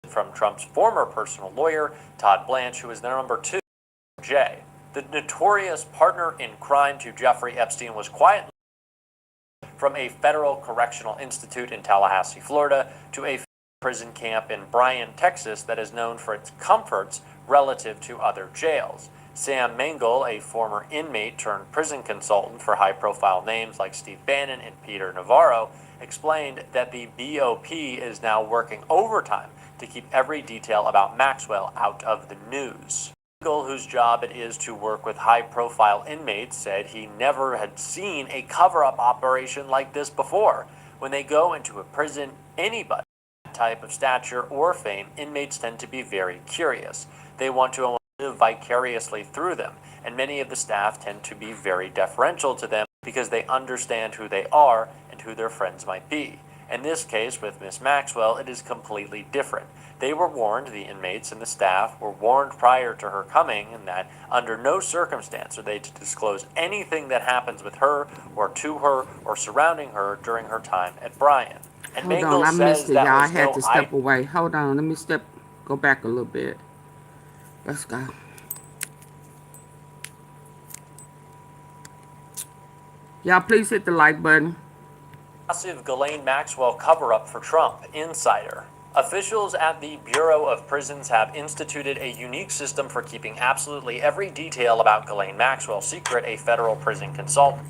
from Trump's former personal lawyer, Todd Blanche, who is the number 2 J. The notorious partner in crime to Jeffrey Epstein was quietly from a federal correctional institute in Tallahassee, Florida, to a prison camp in Bryan, Texas, that is known for its comforts relative to other jails. Sam Mangle, a former inmate turned prison consultant for high-profile names like Steve Bannon and Peter Navarro, explained that the BOP is now working overtime to keep every detail about Maxwell out of the news. Mangle, whose job it is to work with high-profile inmates, said he never had seen a cover-up operation like this before. When they go into a prison, anybody type of stature or fame, inmates tend to be very curious. They want to live vicariously through them, and many of the staff tend to be very deferential to them because they understand who they are and who their friends might be. In this case, with Miss Maxwell, it is completely different. They were warned, the inmates and the staff were warned prior to her coming, and that under no circumstance are they to disclose anything that happens with her or to her or surrounding her during her time at Bryan. And Hold Mangle on, I missed says it, that y'all. I was had no to step away. Hold on, let me go back a little bit. Let's go. Y'all, please hit the like button. Massive Ghislaine Maxwell cover-up for Trump. Insider. Officials at the Bureau of Prisons have instituted a unique system for keeping absolutely every detail about Ghislaine Maxwell's secret, a federal prison consultant.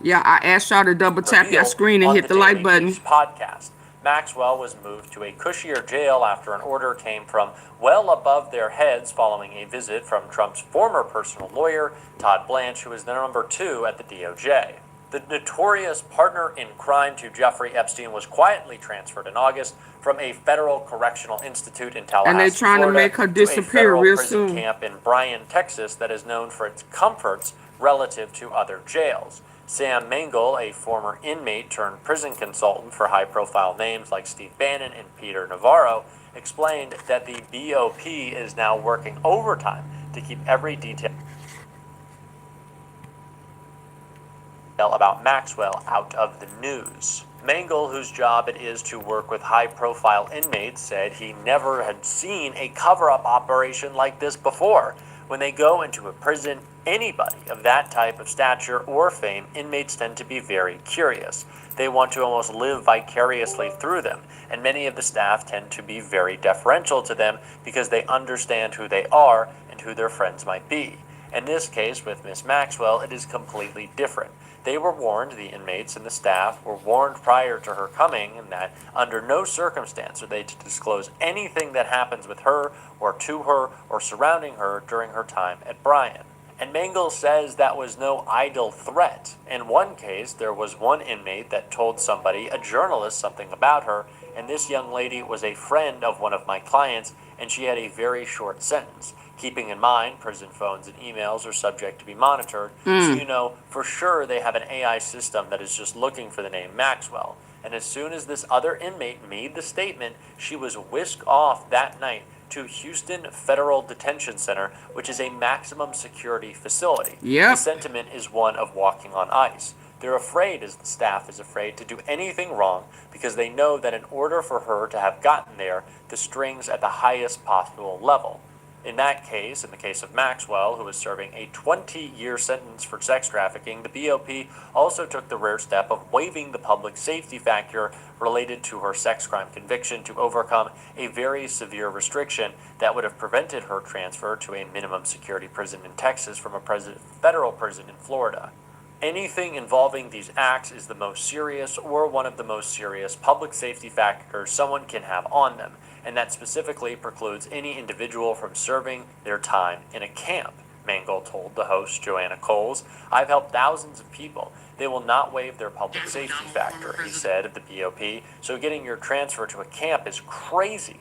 Yeah, I asked y'all to double tap your screen and hit the like button. Podcast. Maxwell was moved to a cushier jail after an order came from well above their heads following a visit from Trump's former personal lawyer, Todd Blanche, who is the number 2 at the DOJ. The notorious partner in crime to Jeffrey Epstein was quietly transferred in August from a federal correctional institute in Tallahassee, and they're trying Florida, to make her to a disappear federal real prison soon. camp in Bryan, Texas, that is known for its comforts relative to other jails. Sam Mangle, a former inmate turned prison consultant for high-profile names like Steve Bannon and Peter Navarro, explained that the BOP is now working overtime to keep every detail about Maxwell out of the news. Mangle, whose job it is to work with high-profile inmates, said he never had seen a cover-up operation like this before. When they go into a prison, anybody of that type of stature or fame, inmates tend to be very curious. They want to almost live vicariously through them, and many of the staff tend to be very deferential to them because they understand who they are and who their friends might be. In this case, with Miss Maxwell, it is completely different. They were warned, the inmates and the staff were warned prior to her coming, and that under no circumstance are they to disclose anything that happens with her or to her or surrounding her during her time at Bryan. And Mangel says that was no idle threat. In one case, there was one inmate that told somebody, a journalist, something about her, and this young lady was a friend of one of my clients, and she had a very short sentence. Keeping in mind, prison phones and emails are subject to be monitored, so you know for sure they have an AI system that is just looking for the name Maxwell. And as soon as this other inmate made the statement, she was whisked off that night to Houston Federal Detention Center, which is a maximum security facility. Yep. The sentiment is one of walking on ice. They're afraid, as the staff is afraid, to do anything wrong because they know that in order for her to have gotten there, the string's at the highest possible level. In that case, in the case of Maxwell, who was serving a 20-year sentence for sex trafficking, the BOP also took the rare step of waiving the public safety factor related to her sex crime conviction to overcome a very severe restriction that would have prevented her transfer to a minimum security prison in Texas from a federal prison in Florida. Anything involving these acts is the most serious or one of the most serious public safety factors someone can have on them, and that specifically precludes any individual from serving their time in a camp. Mangel told the host, Joanna Coles, "I've helped thousands of people. They will not waive their public safety factor," he said of the BOP, "so getting your transfer to a camp is crazy."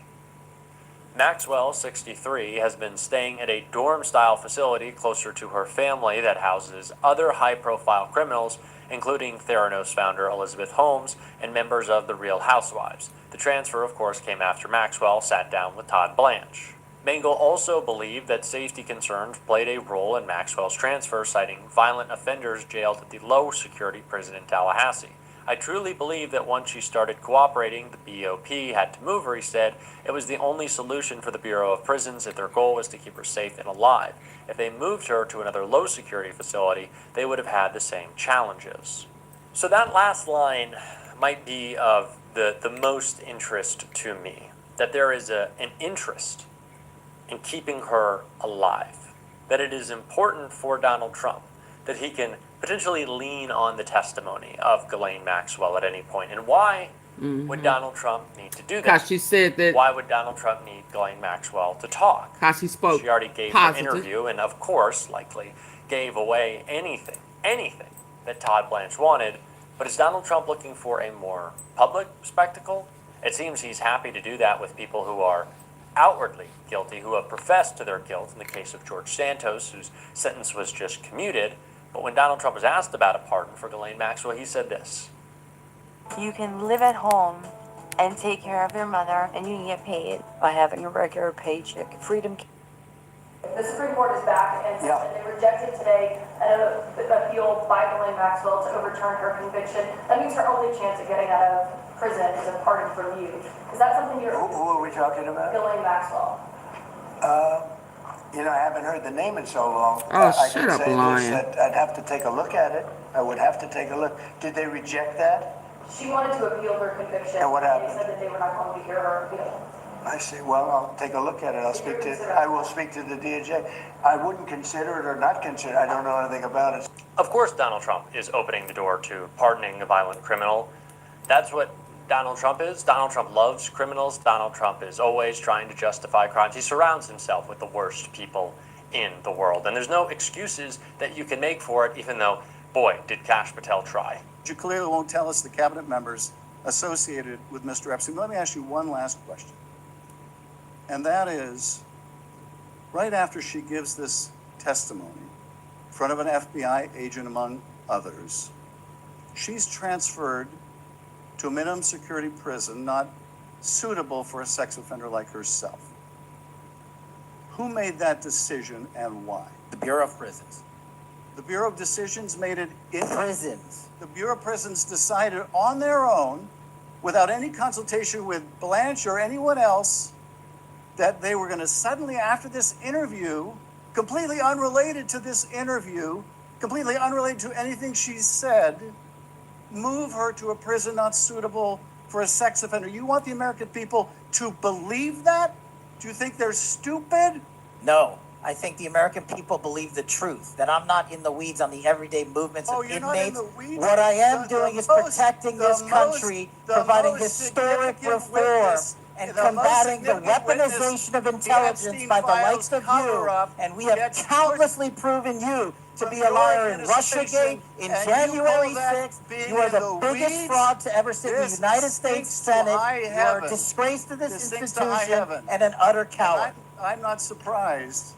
Maxwell, 63, has been staying at a dorm-style facility closer to her family that houses other high-profile criminals, including Theranos founder Elizabeth Holmes and members of the Real Housewives. The transfer, of course, came after Maxwell sat down with Todd Blanche. Mangel also believed that safety concerns played a role in Maxwell's transfer, citing violent offenders jailed at the low-security prison in Tallahassee. "I truly believe that once she started cooperating, the BOP had to move her," he said. "It was the only solution for the Bureau of Prisons if their goal was to keep her safe and alive. If they moved her to another low-security facility, they would have had the same challenges." So that last line might be of the most interest to me, that there is an interest in keeping her alive, that it is important for Donald Trump that he can potentially lean on the testimony of Ghislaine Maxwell at any point. And why would Donald Trump need to do that? Because she said that. Why would Donald Trump need Ghislaine Maxwell to talk? Because she spoke. She already gave positive. her interview and, of course, likely gave away anything that Todd Blanche wanted. But is Donald Trump looking for a more public spectacle? It seems he's happy to do that with people who are outwardly guilty, who have professed to their guilt, in the case of George Santos, whose sentence was just commuted. But when Donald Trump was asked about a pardon for Ghislaine Maxwell, he said this: "You can live at home and take care of your mother, and you can get paid by having a regular paycheck. Freedom." The Supreme Court is back, and they rejected today an appeal by Ghislaine Maxwell to overturn her conviction. That means her only chance of getting out of prison is a pardon from you. Is that something you're... Who are we talking about? Ghislaine Maxwell. You know, I haven't heard the name in so long. Oh, I shut can up, say Lion. this, that I'd have to take a look at it. I would have to take a look. Did they reject that? She wanted to appeal her conviction. And what happened? They said that they were not going to hear her appeal. I see. Well, I'll take a look at it. I will speak to the DOJ. I wouldn't consider it or not consider it. I don't know anything about it. Of course, Donald Trump is opening the door to pardoning a violent criminal. That's what Donald Trump is. Donald Trump loves criminals. Donald Trump is always trying to justify crimes. He surrounds himself with the worst people in the world. And there's no excuses that you can make for it, even though, boy, did Kash Patel try. You clearly won't tell us the cabinet members associated with Mr. Epstein. Let me ask you one last question. And that is, right after she gives this testimony in front of an FBI agent, among others, she's transferred to a minimum security prison not suitable for a sex offender like herself. Who made that decision and why? The Bureau of Prisons. The Bureau of Decisions made it in Prisons. The Bureau of Prisons decided on their own, without any consultation with Blanche or anyone else, that they were going to suddenly, after this interview, completely unrelated to this interview, completely unrelated to anything she said, move her to a prison not suitable for a sex offender. You want the American people to believe that? Do you think they're stupid? No, I think the American people believe the truth, that I'm not in the weeds on the everyday movements of You're not in inmates. the weeds? What I am doing is protecting this country, providing historic reform, and the most combating the significant witness, weaponization of the intelligence Epstein by the files likes of you. cover-up, And we have yet countlessly proven you to from be a liar in your Russiagate, administration, in and you January call that 6th. being You are in the the biggest weeds? fraud to ever sit in the This United States stinks to Senate. high You are a heaven. disgrace to this This stinks to high institution heaven. and an utter And coward. I'm not surprised.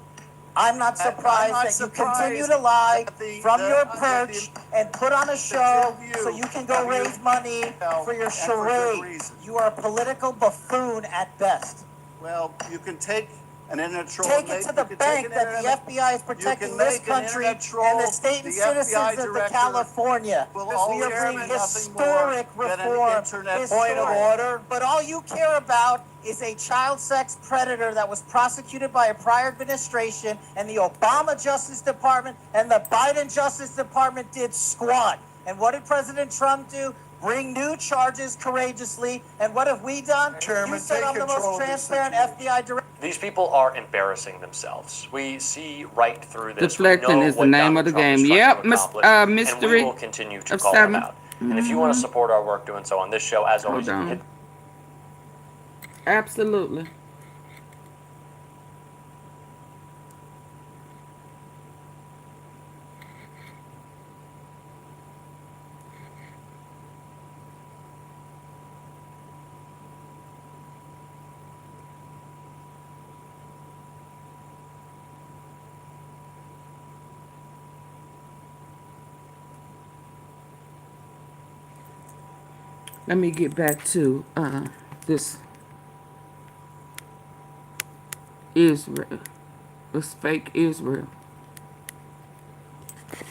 I'm not surprised that you continue to lie from your perch and put on a show so you can go raise money for your charade. You are a political buffoon at best. Well, you can take an internet troll. Take it to the bank that the FBI is protecting this country and the state and citizens of the California. We are bringing historic reform. Point of order. But all you care about is a child sex predator that was prosecuted by a prior administration, and the Obama Justice Department and the Biden Justice Department did squat. And what did President Trump do? Bring new charges courageously. And what have we done? You said I'm the most transparent FBI director. These people are embarrassing themselves. We see right through this. Deflecting We know is the what name Donald of the Trump is game. trying Yep, to accomplish, and we mystery will continue to of call 7. them out. And if you want to support our work doing so on this show, as always, you can hit Absolutely. Let me get back to this Israel. This fake Israel.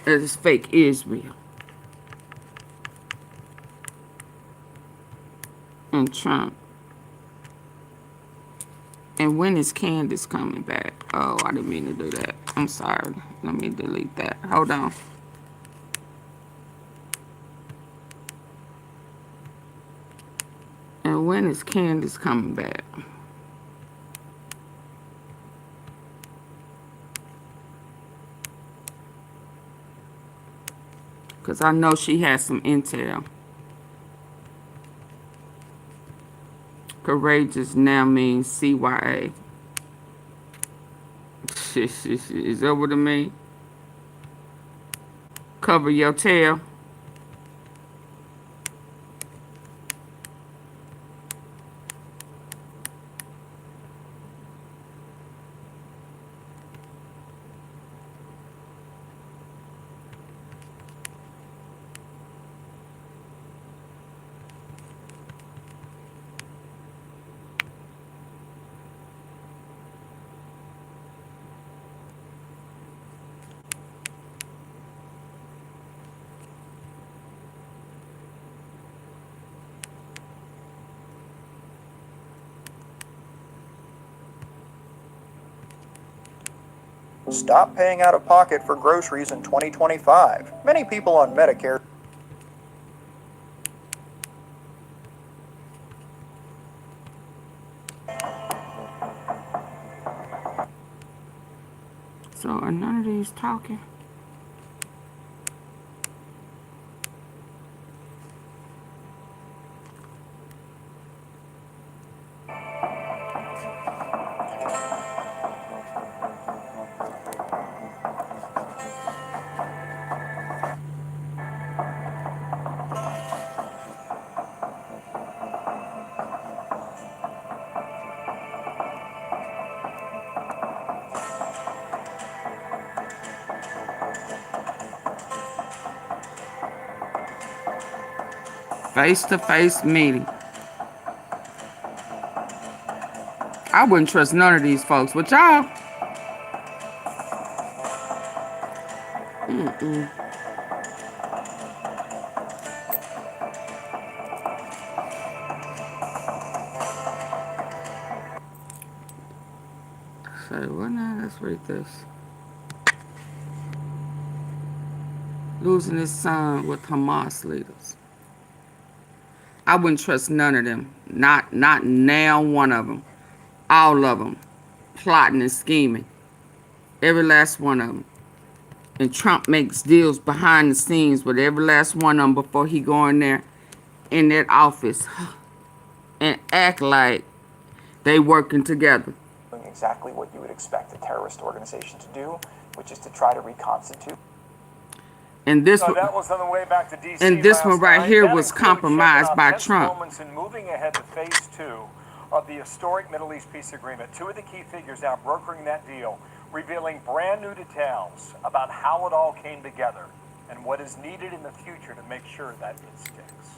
It's fake Israel. And Trump. And when is Candace coming back? Oh, I didn't mean to do that. I'm sorry. Let me delete that. Hold on. And when is Candace coming back? Because I know she has some intel. Courageous now means CYA. Is that what it means? Cover your tail. Stop paying out of pocket for groceries in 2025. Many people on Medicare. So are none of these talking? Face-to-face meeting. I wouldn't trust none of these folks, but y'all. Say what now? Let's read this. Losing his son with Hamas leaders. I wouldn't trust none of them. Not now one of them. All of them. Plotting and scheming. Every last one of them. And Trump makes deals behind the scenes with every last one of them before he go in there in that office and act like They working together. Doing exactly what you would expect a terrorist organization to do, which is to try to reconstitute. And this So that was on the way back to D.C. and this one last right night. here That was includes compromised checking by off tense Trump. moments in moving ahead to phase 2 of the historic Middle East peace agreement. Two of the key figures now brokering that deal, revealing brand new details about how it all came together and what is needed in the future to make sure that it sticks.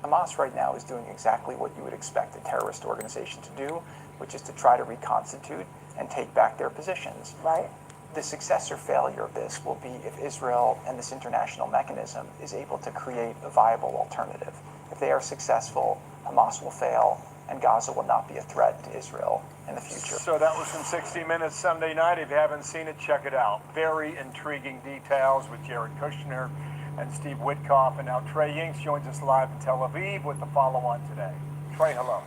Hamas right now is doing exactly what you would expect a terrorist organization to do, which is to try to reconstitute and take back their positions. Right. The success or failure of this will be if Israel and this international mechanism is able to create a viable alternative. If they are successful, Hamas will fail, and Gaza will not be a threat to Israel in the future. So that was from 60 Minutes Sunday night. If you haven't seen it, check it out. Very intriguing details with Jared Kushner and Steve Witkoff. And now Trey Yingst joins us live in Tel Aviv with the follow-on today. Trey, hello.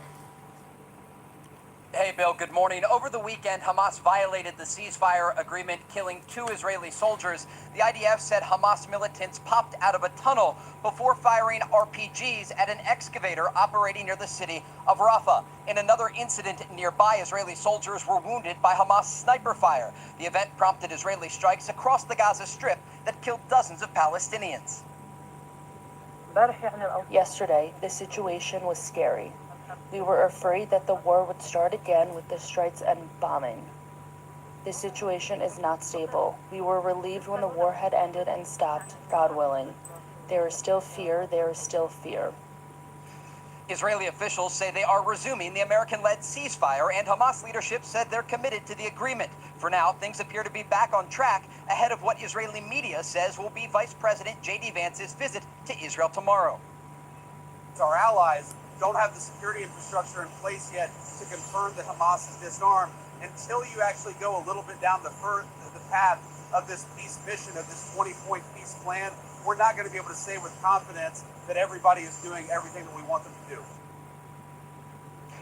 Hey, Bill, good morning. Over the weekend, Hamas violated the ceasefire agreement, killing 2 Israeli soldiers. The IDF said Hamas militants popped out of a tunnel before firing RPGs at an excavator operating near the city of Rafah. In another incident nearby, Israeli soldiers were wounded by Hamas sniper fire. The event prompted Israeli strikes across the Gaza Strip that killed dozens of Palestinians. Yesterday, the situation was scary. We were afraid that the war would start again with the strikes and bombing. The situation is not stable. We were relieved when the war had ended and stopped, God willing. There is still fear, there is still fear. Israeli officials say they are resuming the American-led ceasefire, and Hamas leadership said they're committed to the agreement. For now, things appear to be back on track ahead of what Israeli media says will be Vice President J.D. Vance's visit to Israel tomorrow. Our allies don't have the security infrastructure in place yet to confirm that Hamas is disarmed. Until you actually go a little bit down the path of this peace mission, of this 20-point peace plan, we're not going to be able to say with confidence that everybody is doing everything that we want them to do.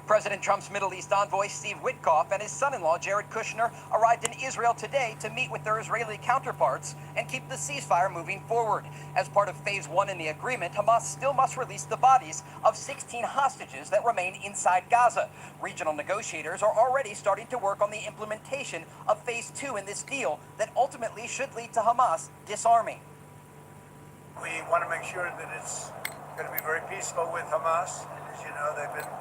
President Trump's Middle East envoy, Steve Witkoff, and his son-in-law, Jared Kushner, arrived in Israel today to meet with their Israeli counterparts and keep the ceasefire moving forward. As part of Phase 1 in the agreement, Hamas still must release the bodies of 16 hostages that remain inside Gaza. Regional negotiators are already starting to work on the implementation of Phase 2 in this deal that ultimately should lead to Hamas disarming. We want to make sure that it's going to be very peaceful with Hamas. And as you know, they've been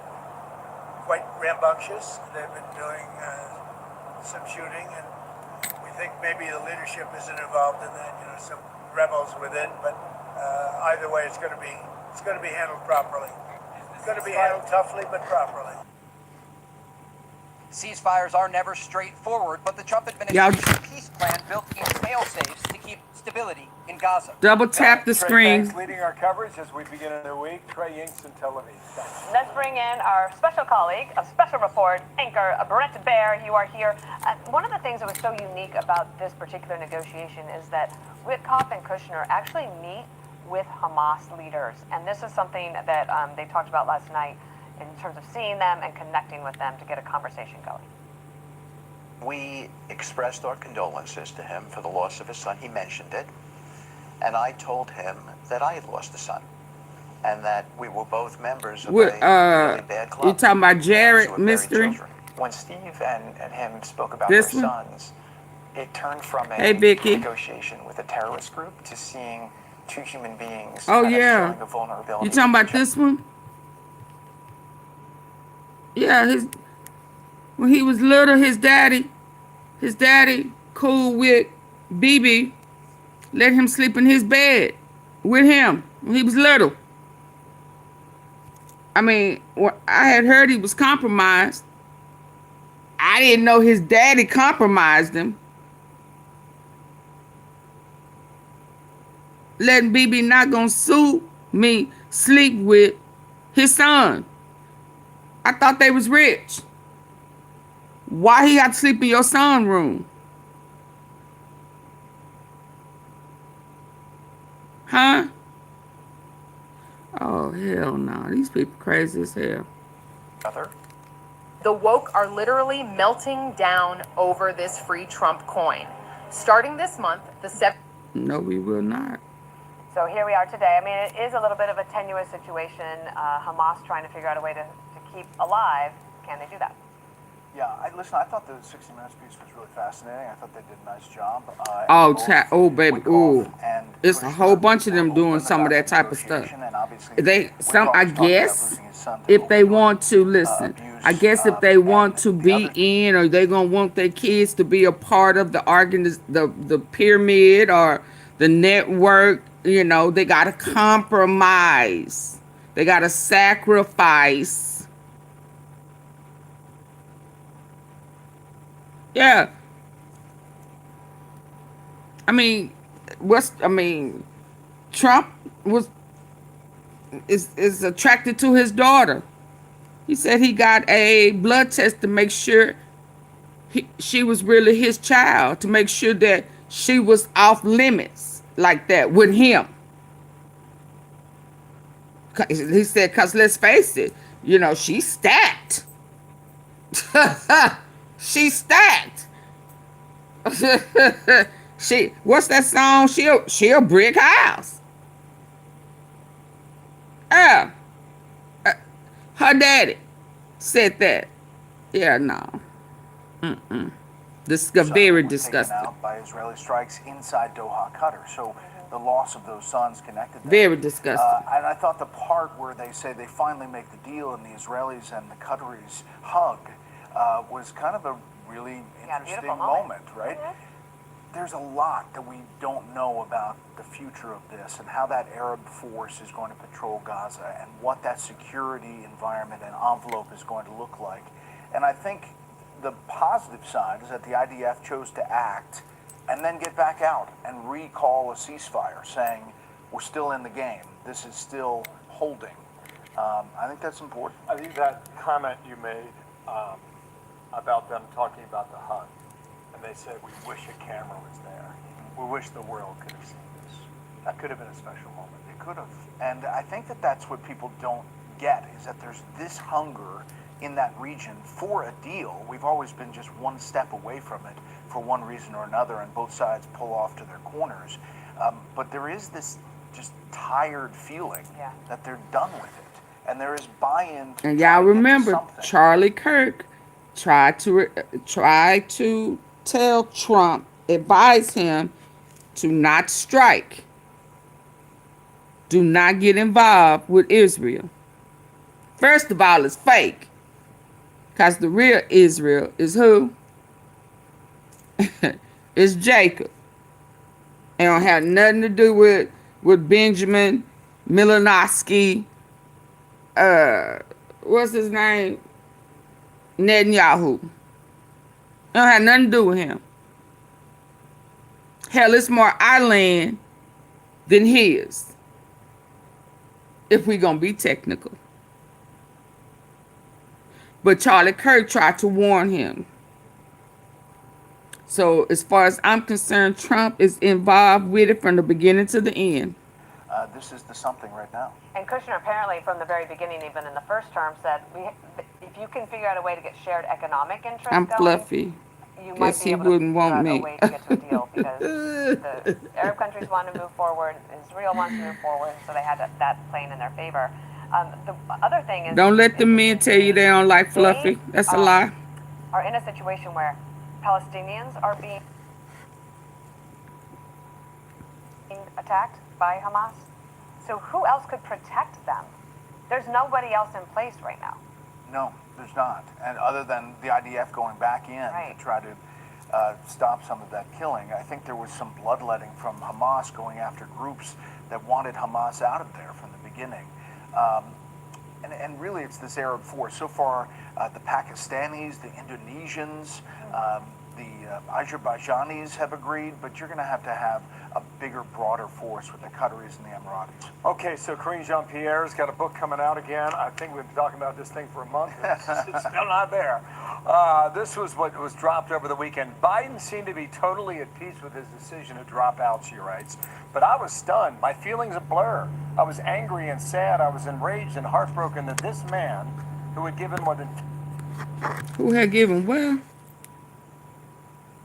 quite rambunctious. They've been doing some shooting, and we think maybe the leadership isn't involved in that. You know, some rebels within, but either way, it's going to be handled properly. It's going to be handled toughly, but properly. Ceasefires are never straightforward, but the Trump administration peace plan built in fail-safes to keep stability in Gaza. Double tap the screen. Thanks leading our coverage as we begin a new week. Trey Yingst in Tel Aviv. Thanks. Let's bring in our special colleague, a special report anchor, Brett Baer. You are here. One of the things that was so unique about this particular negotiation is that Witkoff and Kushner actually meet with Hamas leaders, and this is something that they talked about last night in terms of seeing them and connecting with them to get a conversation going. We expressed our condolences to him for the loss of his son. He mentioned it. And I told him that I had lost a son. And that we were both members of a really bad club. You talking about Jared Mystery? When Steve and him spoke about This their one? sons, it turned from a Vicky. negotiation with a terrorist group to seeing two human beings Oh, kind of yeah. showing a vulnerability. You talking about this one? Yeah, when he was little, his daddy, cool with BB, let him sleep in his bed with him when he was little. I mean, I had heard he was compromised. I didn't know his daddy compromised him. Letting BB not gonna sue me sleep with his son. I thought they was rich. Why he got to sleep in your son's room? Huh? Oh, hell no. These people crazy as hell. The woke are literally melting down over this free Trump coin. Starting this month, No, we will not. So here we are today. I mean, it is a little bit of a tenuous situation. Hamas trying to figure out a way to keep alive can they do that? Yeah, listen, I thought the 60 Minutes piece was really fascinating. I thought they did a nice job. Baby, it's a whole bunch of them doing some of that type of stuff. I guess, if they want to listen, I guess if they want to be in, or they gonna want their kids to be a part of the the pyramid or the network, you know, they gotta compromise. They gotta sacrifice. Yeah. Trump is attracted to his daughter. He said he got a blood test to make sure she was really his child, to make sure that she was off limits like that with him. He said, because let's face it, you know, she's stacked. She's stacked. What's that song? She a brick house. Yeah. Her daddy said that. Yeah, no. This is very disgusting. Out by Israeli strikes inside Doha, Qatar. So the loss of those sons connected. Very disgusting. And I thought the part where they say they finally make the deal and the Israelis and the Qataris hug was kind of a really interesting moment, right? There's a lot that we don't know about the future of this and how that Arab force is going to patrol Gaza and what that security environment and envelope is going to look like. And I think the positive side is that the IDF chose to act and then get back out and recall a ceasefire, saying we're still in the game. This is still holding. I think that's important. I think that comment you made about them talking about the hug, and they said, we wish a camera was there. We wish the world could have seen this. That could have been a special moment. It could have. And I think that that's what people don't get, is that there's this hunger in that region for a deal. We've always been just one step away from it for one reason or another, and both sides pull off to their corners. But there is this just tired feeling that they're done with it. And there is buy-in. And y'all remember, Charlie Kirk tried to tell Trump, advise him to not strike. Do not get involved with Israel. First of all, it's fake. Because the real Israel is who? It's Jacob. It don't have nothing to do with Benjamin Milanowski. What's his name? Netanyahu. It don't have nothing to do with him. Hell, it's more our land than his. If we gonna be technical. But Charlie Kirk tried to warn him. So as far as I'm concerned, Trump is involved with it from the beginning to the end. This is the something right now. And Kushner apparently from the very beginning, even in the first term, said, if you can figure out a way to get shared economic interests I'm going, fluffy. you might Guess be he able to wouldn't figure want out me. a way to get to a deal, because the Arab countries want to move forward, Israel wants to move forward, so they had that playing in their favor. The other thing is, don't let the men tell you they don't like fluffy. That's a lie. Are in a situation where Palestinians are being attacked by Hamas. So who else could protect them? There's nobody else in place right now. No, there's not. And other than the IDF going back in to try to stop some of that killing, I think there was some bloodletting from Hamas going after groups that wanted Hamas out of there from the beginning. And really, it's this Arab force. So far, the Pakistanis, the Indonesians, the Azerbaijanis have agreed, but you're going to have a bigger, broader force with the Qataris and the Emiratis. Okay, so Karine Jean-Pierre's got a book coming out again. I think we've been talking about this thing for a month. It's still not there. This was what was dropped over the weekend. Biden seemed to be totally at peace with his decision to drop out, she writes. But I was stunned. My feelings a blur. I was angry and sad. I was enraged and heartbroken that this man, who had given more than... Who had given well?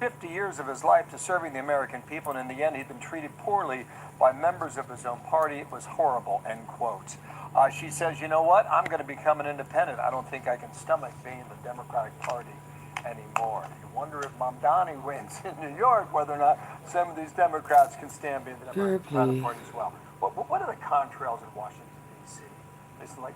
50 years of his life to serving the American people, and in the end, he'd been treated poorly by members of his own party. It was horrible, end quote. She says, you know what? I'm going to become an independent. I don't think I can stomach being the Democratic Party anymore. You wonder if Mamdani wins in New York, whether or not some of these Democrats can stand being the Democratic Party as well. What are the contrails in Washington, D.C.? It's like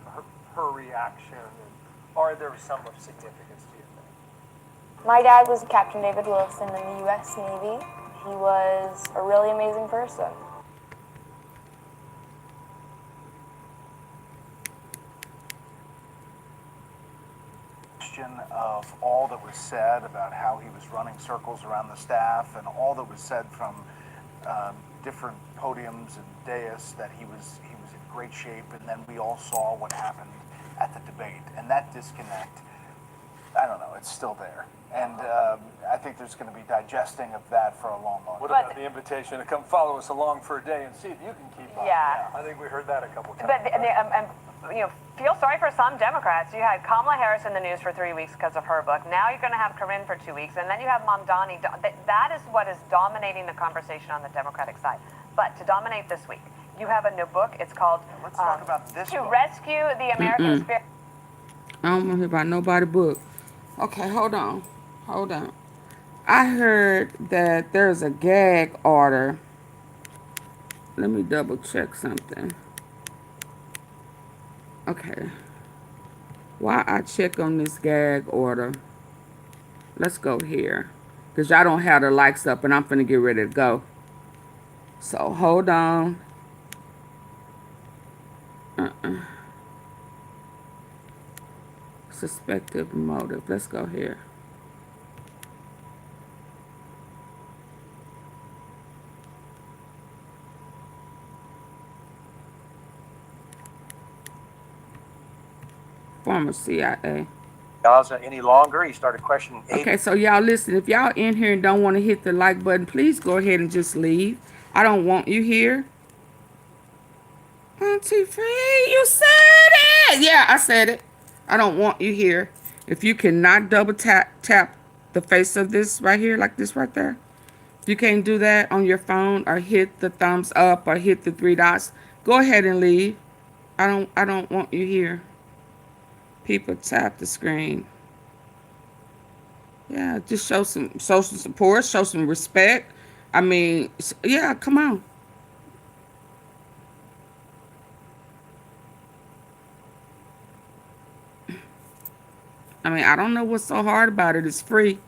her reaction, and are there some of significance, do you think? My dad was Captain David Wilson in the U.S. Navy. He was a really amazing person. Of all that was said about how he was running circles around the staff, and all that was said from different podiums and dais, that he was in great shape, and then we all saw what happened at the debate, and that disconnect, I don't know, it's still there, and I think there's going to be digesting of that for a long time. What about the invitation to come follow us along for a day and see if you can keep up? Yeah. I think we heard that a couple times. But feel sorry for some Democrats. You had Kamala Harris in the news for 3 weeks because of her book. Now you're going to have Corinne for 2 weeks, and then you have Mamdani. That is what is dominating the conversation on the Democratic side. But to dominate this week, you have a new book. It's called Let's talk about this To book. Rescue the American Spirit. I don't want to hear about nobody's book. Okay, hold on. I heard that there's a gag order. Let me double check something. Okay. While I check on this gag order, let's go here. Because y'all don't have the likes up and I'm finna get ready to go. So hold on. Suspected motive. Let's go here. Former CIA. Gaza any longer. He started questioning. Okay, so y'all listen. If y'all in here and don't want to hit the like button, please go ahead and just leave. I don't want you here. AunTeaFee, you said it. Yeah, I said it. I don't want you here. If you cannot double tap the face of this right here, like this right there. If you can't do that on your phone or hit the thumbs up or hit the 3 dots, go ahead and leave. I don't want you here. People tap the screen. Yeah, just show some social support, show some respect. I mean, yeah, come on. I mean, I don't know what's so hard about it. It's free.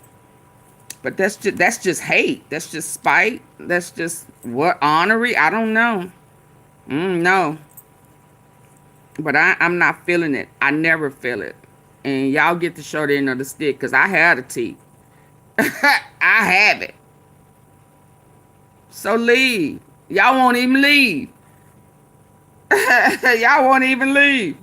But that's just hate. That's just spite. That's just what, honorary? I don't know. No. But I'm not feeling it. I never feel it. And y'all get the short end of the stick because I had a teeth. I have it. So leave. Y'all won't even leave. Y'all won't even leave.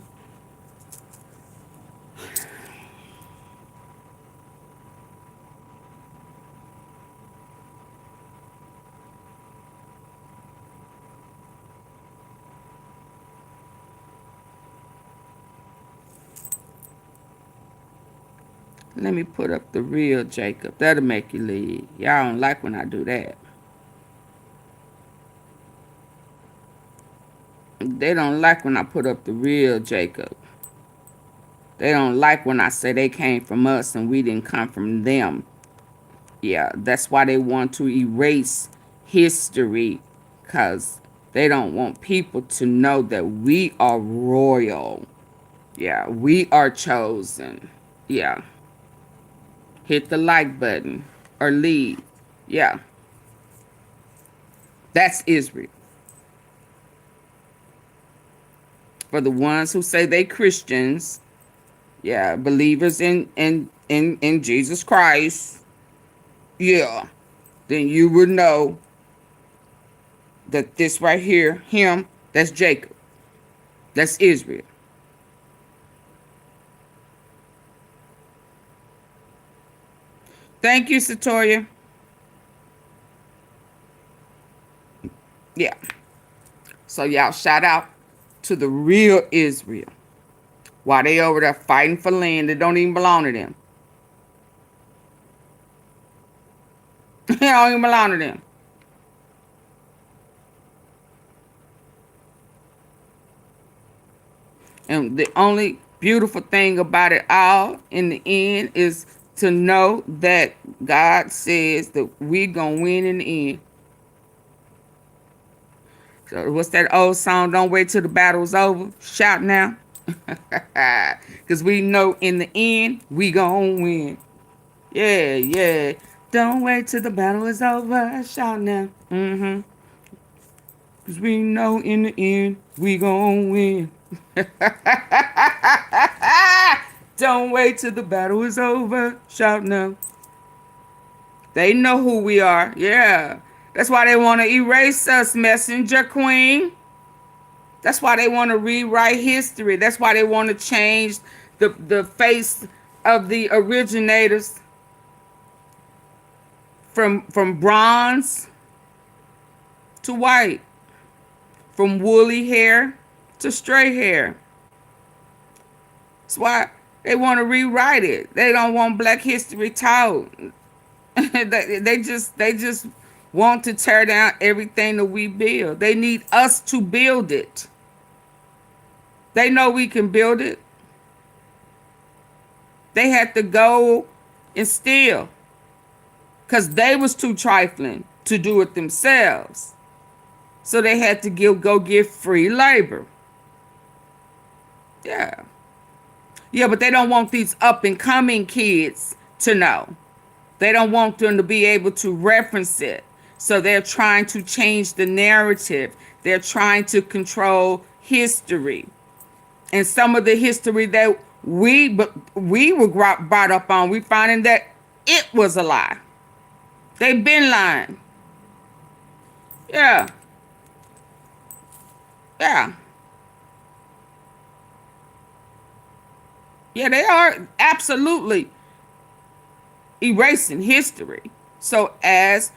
Let me put up the real Jacob. That'll make you leave. Y'all don't like when I do that. They don't like when I put up the real Jacob. They don't like when I say they came from us and we didn't come from them. Yeah, that's why they want to erase history. Because they don't want people to know that we are royal. Yeah, we are chosen. Yeah. Hit the like button or leave. Yeah. That's Israel. For the ones who say they Christians, yeah, believers in Jesus Christ, yeah, then you would know that this right here, him, that's Jacob. That's Israel. Thank you, Satoria. Yeah. So y'all shout out to the real Israel. While they over there fighting for land that don't even belong to them. It don't even belong to them. And the only beautiful thing about it all in the end is to know that God says that we're going to win in the end. So what's that old song? Don't wait till the battle's over. Shout now. Because we know in the end, we going to win. Yeah, yeah. Don't wait till the battle is over. Shout now. Because we know in the end, we going to win. Don't wait till the battle is over. Shout now. They know who we are. Yeah. That's why they want to erase us, messenger queen. That's why they want to rewrite history. That's why they want to change the face of the originators from bronze to white, from woolly hair to straight hair. That's why they want to rewrite it. They don't want Black history taught. they just want to tear down everything that we build. They need us to build it. They know we can build it. They had to go and steal because they was too trifling to do it themselves. So they had to go get free labor. Yeah. Yeah, but they don't want these up and coming kids to know. They don't want them to be able to reference it. So they're trying to change the narrative. They're trying to control history. And some of the history that we were brought up on, we finding that it was a lie. They've been lying. Yeah. Yeah. Yeah, they are absolutely erasing history. So as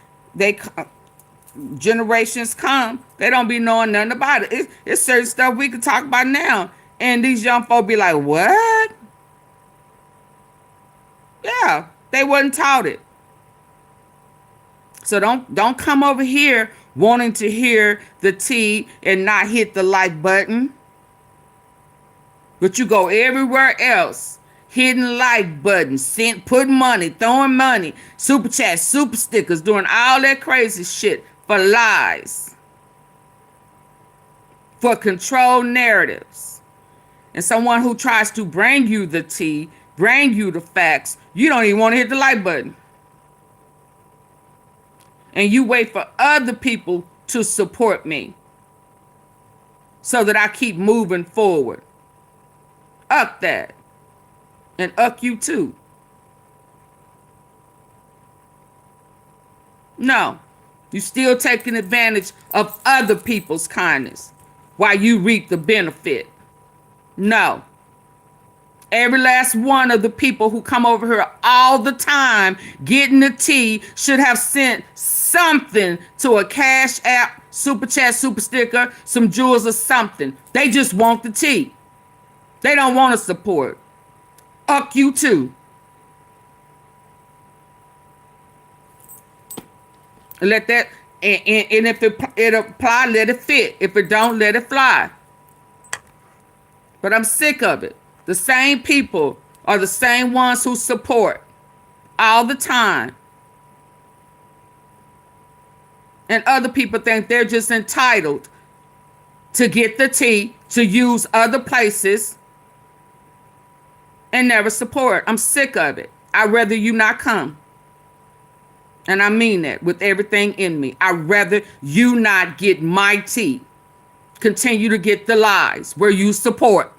generations come, they don't be knowing nothing about it. It's certain stuff we can talk about now. And these young folk be like, what? Yeah, they wasn't taught it. So don't come over here wanting to hear the tea and not hit the like button. But you go everywhere else, hitting like buttons, putting money, throwing money, super chats, super stickers, doing all that crazy shit for lies, for control narratives. And someone who tries to bring you the tea, bring you the facts, you don't even want to hit the like button. And you wait for other people to support me so that I keep moving forward. Up that. And up you too. No. You still taking advantage of other people's kindness while you reap the benefit. No. Every last one of the people who come over here all the time getting the tea should have sent something to a Cash App, super chat, super sticker, some jewels or something. They just want the tea. They don't want to support. Up you too. Let that, and if it apply, let it fit. If it don't, let it fly. But I'm sick of it. The same people are the same ones who support all the time. And other people think they're just entitled to get the tea, to use other places, and never support. I'm sick of it. I'd rather you not come. And I mean that with everything in me. I'd rather you not get my tea. Continue to get the lies where you support.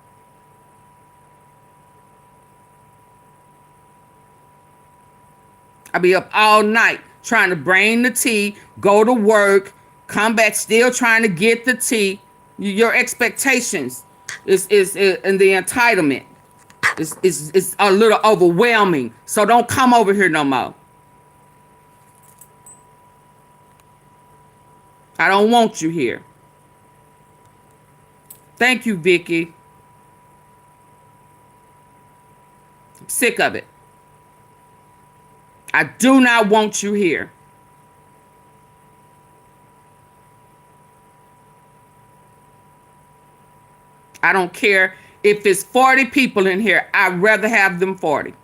I'll be up all night trying to bring the tea, go to work, come back still trying to get the tea. Your expectations is and the entitlement is a little overwhelming. So don't come over here no more. I don't want you here. Thank you, Vicky. I'm sick of it. I do not want you here. I don't care if it's 40 people in here. I'd rather have them 40.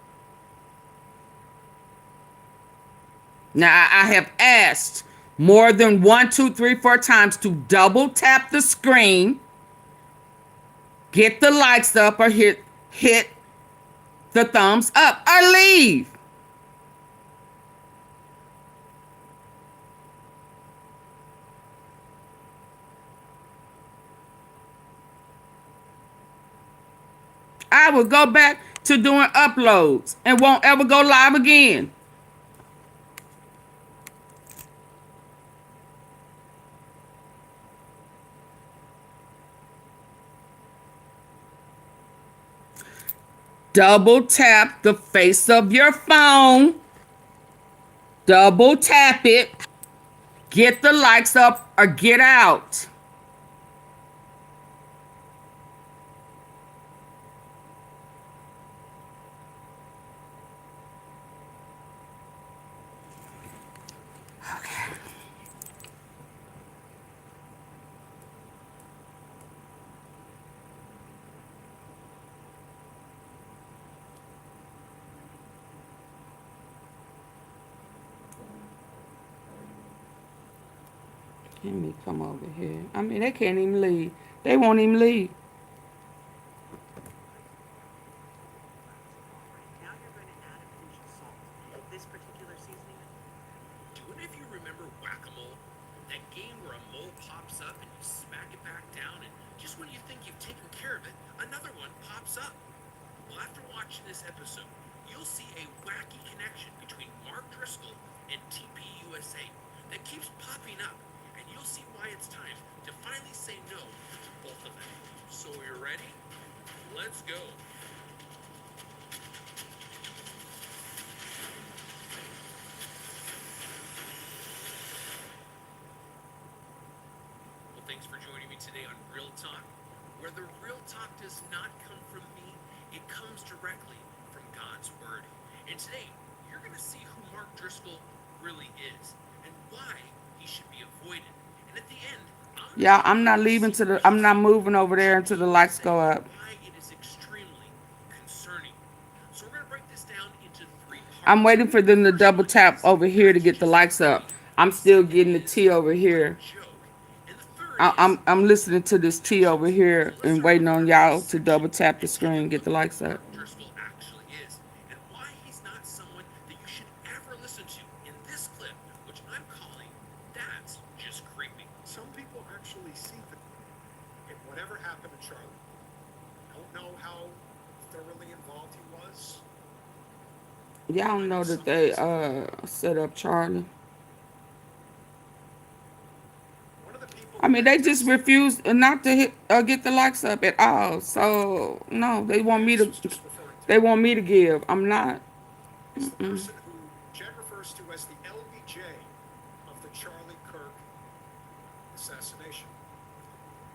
Now, I have asked more than 1, 2, 3, 4 times to double tap the screen, get the likes up, or hit the thumbs up, or leave. I will go back to doing uploads and won't ever go live again. Double tap the face of your phone. Double tap it. Get the likes up or get out. Let me come over here. I mean, they can't even leave. They won't even leave. Now you're going to add a pinch of salt. This particular seasoning. Do any of you remember whack-a-mole? That game where a mole pops up and you smack it back down, and just when you think you've taken care of it, another one pops up. Well, after watching this episode, you'll see a wacky connection between Mark Driscoll and TPUSA that keeps popping up. You'll see why it's time to finally say no to both of them. So you're ready? Let's go. Well, thanks for joining me today on Real Talk, where the real talk does not come from me, it comes directly from God's Word. And today, you're going to see who Mark Driscoll really is and why he should be avoided. And at the end, Yeah, I'm not leaving I'm not moving over there until the lights go up. why it is extremely concerning. So we're going to break this down into 3 parts. I'm waiting for them to double tap over here to get the lights up. I'm still getting the tea over here. I'm listening to this tea over here and waiting on y'all to double tap the screen and get the lights up. Driscoll actually is, and why he's not someone that you should ever listen to in this clip, which I'm calling That's Just Creepy. Some people actually see that. And whatever happened to Charlie, don't know how thoroughly involved he was. Y'all know that they set up Charlie. I mean, they just refused not to get the likes up at all. So no, they want me to give. I'm not. It's the person who Jen refers to as the LBJ of the Charlie Kirk assassination.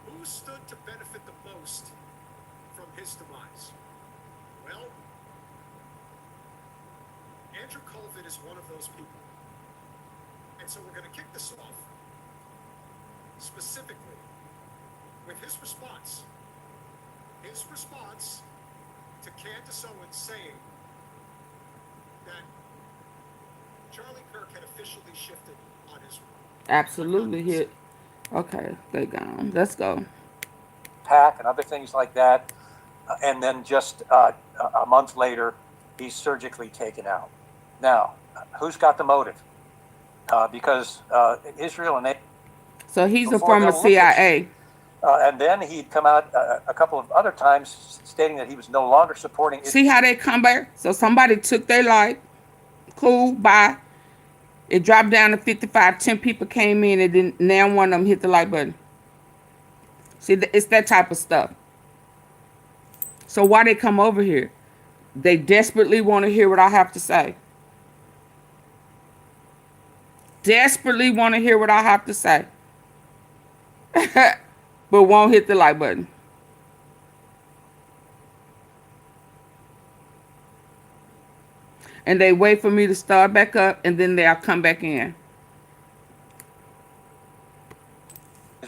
Who stood to benefit the most from his demise? Well, Andrew Colvin is one of those people. And so we're going to kick this off specifically with his response to Candace Owens saying that Charlie Kirk had officially shifted on his Absolutely hit. Okay, they gone. Let's go. Pack and other things like that. And then just a month later, he's surgically taken out. Now, who's got the motive? Because Israel and they... So he's a former CIA. And then he'd come out a couple of other times stating that he was no longer supporting... See how they come back? So somebody took their life. Cool, bye. It dropped down to 55. 10 people came in and then now one of them hit the like button. See, it's that type of stuff. So why they come over here? They desperately want to hear what I have to say. Desperately want to hear what I have to say. But won't hit the like button. And they wait for me to start back up and then they'll come back in.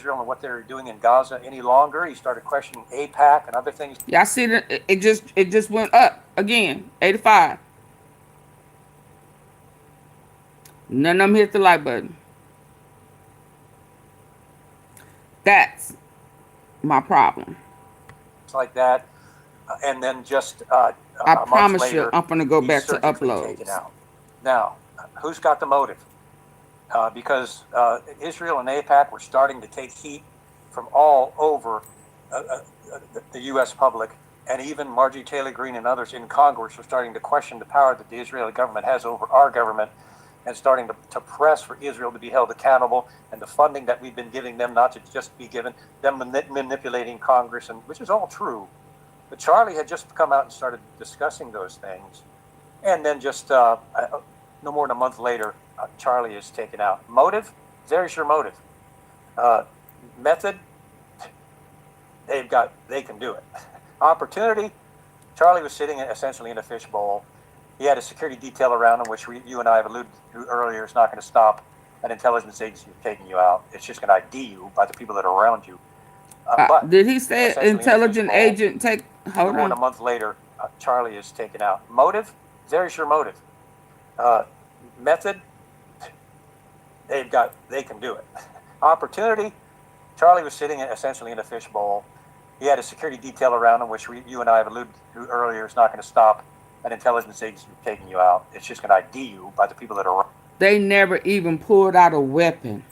Israel and what they were doing in Gaza any longer. He started questioning AIPAC and other things. Y'all see that it just went up again. 85. None of them hit the like button. That's my problem. It's like that. And then just I a promise month later, you, I'm gonna go he's back to surgically uploads. taken out. Now, who's got the motive? Because Israel and AIPAC were starting to take heat from all over the U.S. public, and even Marjorie Taylor Greene and others in Congress are starting to question the power that the Israeli government has over our government, and starting to press for Israel to be held accountable, and the funding that we've been giving them not to just be given, them manipulating Congress, and which is all true. But Charlie had just come out and started discussing those things, and then just no more than a month later, Charlie is taken out. Motive? There's your motive. Method? They can do it. Opportunity? Charlie was sitting essentially in a fishbowl. He had a security detail around him, which you and I have alluded to earlier, is not going to stop an intelligence agency from taking you out. It's just going to ID you by the people that are around you. But did he say intelligent agent take? Hold more on. than a month later, Charlie is taken out. Motive? There's your motive. Method? They can do it. Opportunity? Charlie was sitting essentially in a fishbowl. He had a security detail around him, which you and I have alluded to earlier, is not going to stop an intelligence agency from taking you out. It's just going to ID you by the people that are around. They never even pulled out a weapon.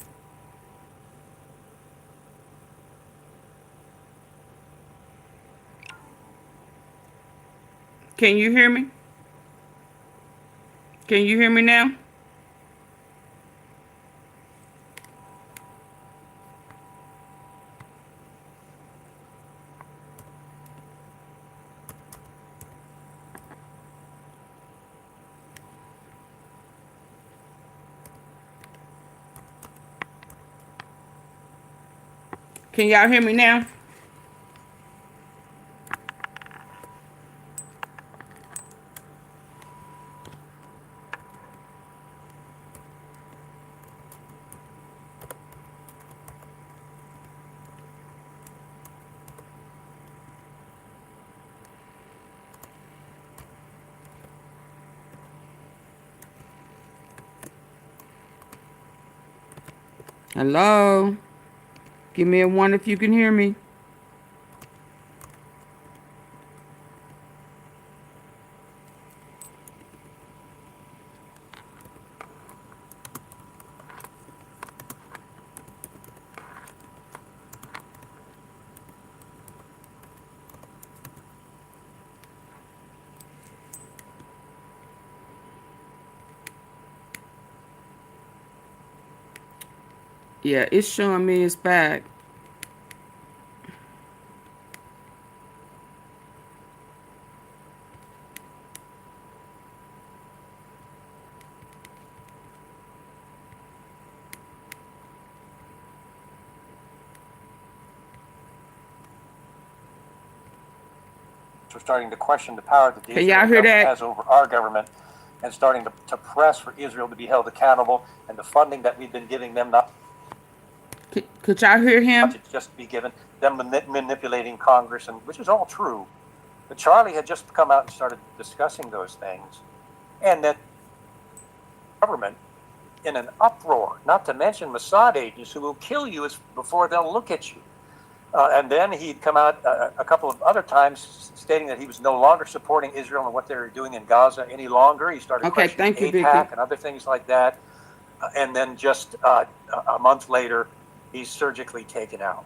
Can you hear me? Can you hear me now? Can y'all hear me now? Hello? Give me a 1 if you can hear me. Yeah, it's showing me it's back. We're starting to question the power that the Can y'all Israeli hear government that? has over our government, and starting to press for Israel to be held accountable, and the funding that we've been giving them not Could y'all hear him? to just be given, them manipulating Congress, and which is all true. But Charlie had just come out and started discussing those things, and that government in an uproar, not to mention Mossad agents who will kill you before they'll look at you. And then he'd come out a couple of other times stating that he was no longer supporting Israel and what they were doing in Gaza any longer. He started questioning AIPAC and other things like that. And then just a month later, he's surgically taken out.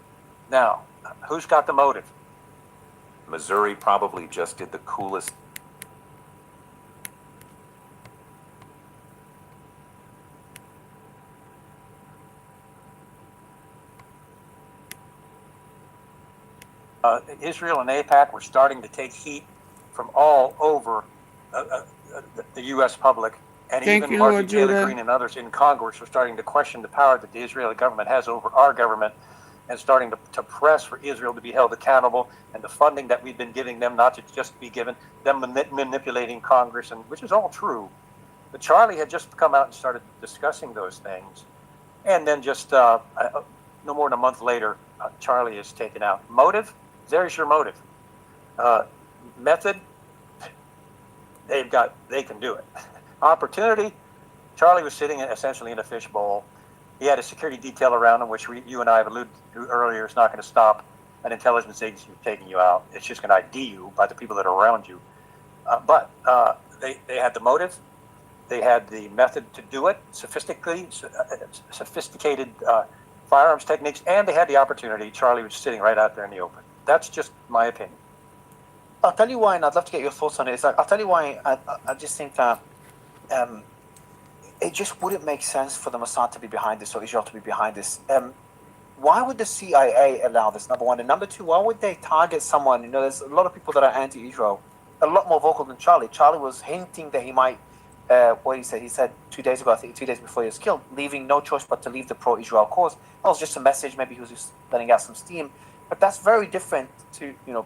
Now, who's got the motive? Missouri probably just did the coolest. Israel and AIPAC were starting to take heat from all over the U.S. public, and Thank even you, Marjorie Lord Taylor Judah. Greene and others in Congress are starting to question the power that the Israeli government has over our government, and starting to press for Israel to be held accountable, and the funding that we've been giving them not to just be given, them manipulating Congress, and which is all true. But Charlie had just come out and started discussing those things, and then just no no more than a month later, Charlie is taken out. Motive? There's your motive. Method? They can do it. Opportunity? Charlie was sitting essentially in a fishbowl. He had a security detail around him, which you and I have alluded to earlier. Is not going to stop an intelligence agency from taking you out. It's just going to ID you by the people that are around you. But they had the motive. They had the method to do it, sophisticated firearms techniques, and they had the opportunity. Charlie was sitting right out there in the open. That's just my opinion. I'll tell you why, and I'd love to get your thoughts on it. It's like, I'll tell you why I just think that it just wouldn't make sense for the Mossad to be behind this or Israel to be behind this. Why would the CIA allow this, number one? And number two, why would they target someone? You know, there's a lot of people that are anti-Israel, a lot more vocal than Charlie. Charlie was hinting that he might, what he said 2 days ago, I think 2 days before he was killed, leaving no choice but to leave the pro-Israel cause. That was just a message. Maybe he was just letting out some steam. But that's very different to, you know,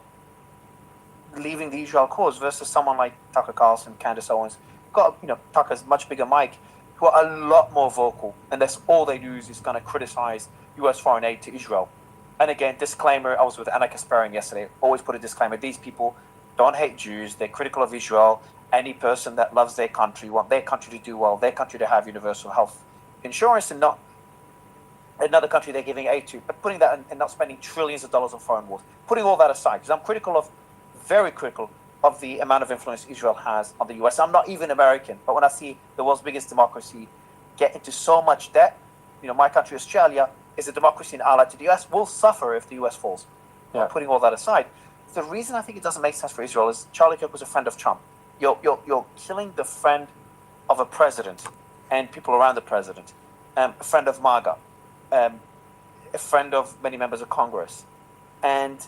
leaving the Israel cause versus someone like Tucker Carlson, Candace Owens. Got, you know, Tucker's much bigger mic, who are a lot more vocal, and that's all they do is kind of criticize U.S. foreign aid to Israel. And again, disclaimer, I was with Anna Kasparian yesterday, always put a disclaimer, these people don't hate Jews, they're critical of Israel. Any person that loves their country, want their country to do well, their country to have universal health insurance, and not another country they're giving aid to, but putting that and not spending trillions of dollars on foreign wars. Putting all that aside, because I'm very critical of the amount of influence Israel has on the U.S. I'm not even American, but when I see the world's biggest democracy get into so much debt, you know, my country, Australia, is a democracy and ally to the U.S., will suffer if the U.S. falls. Yeah. Putting all that aside, the reason I think it doesn't make sense for Israel is Charlie Kirk was a friend of Trump. You're killing the friend of a president and people around the president, a friend of Maga, a friend of many members of Congress, and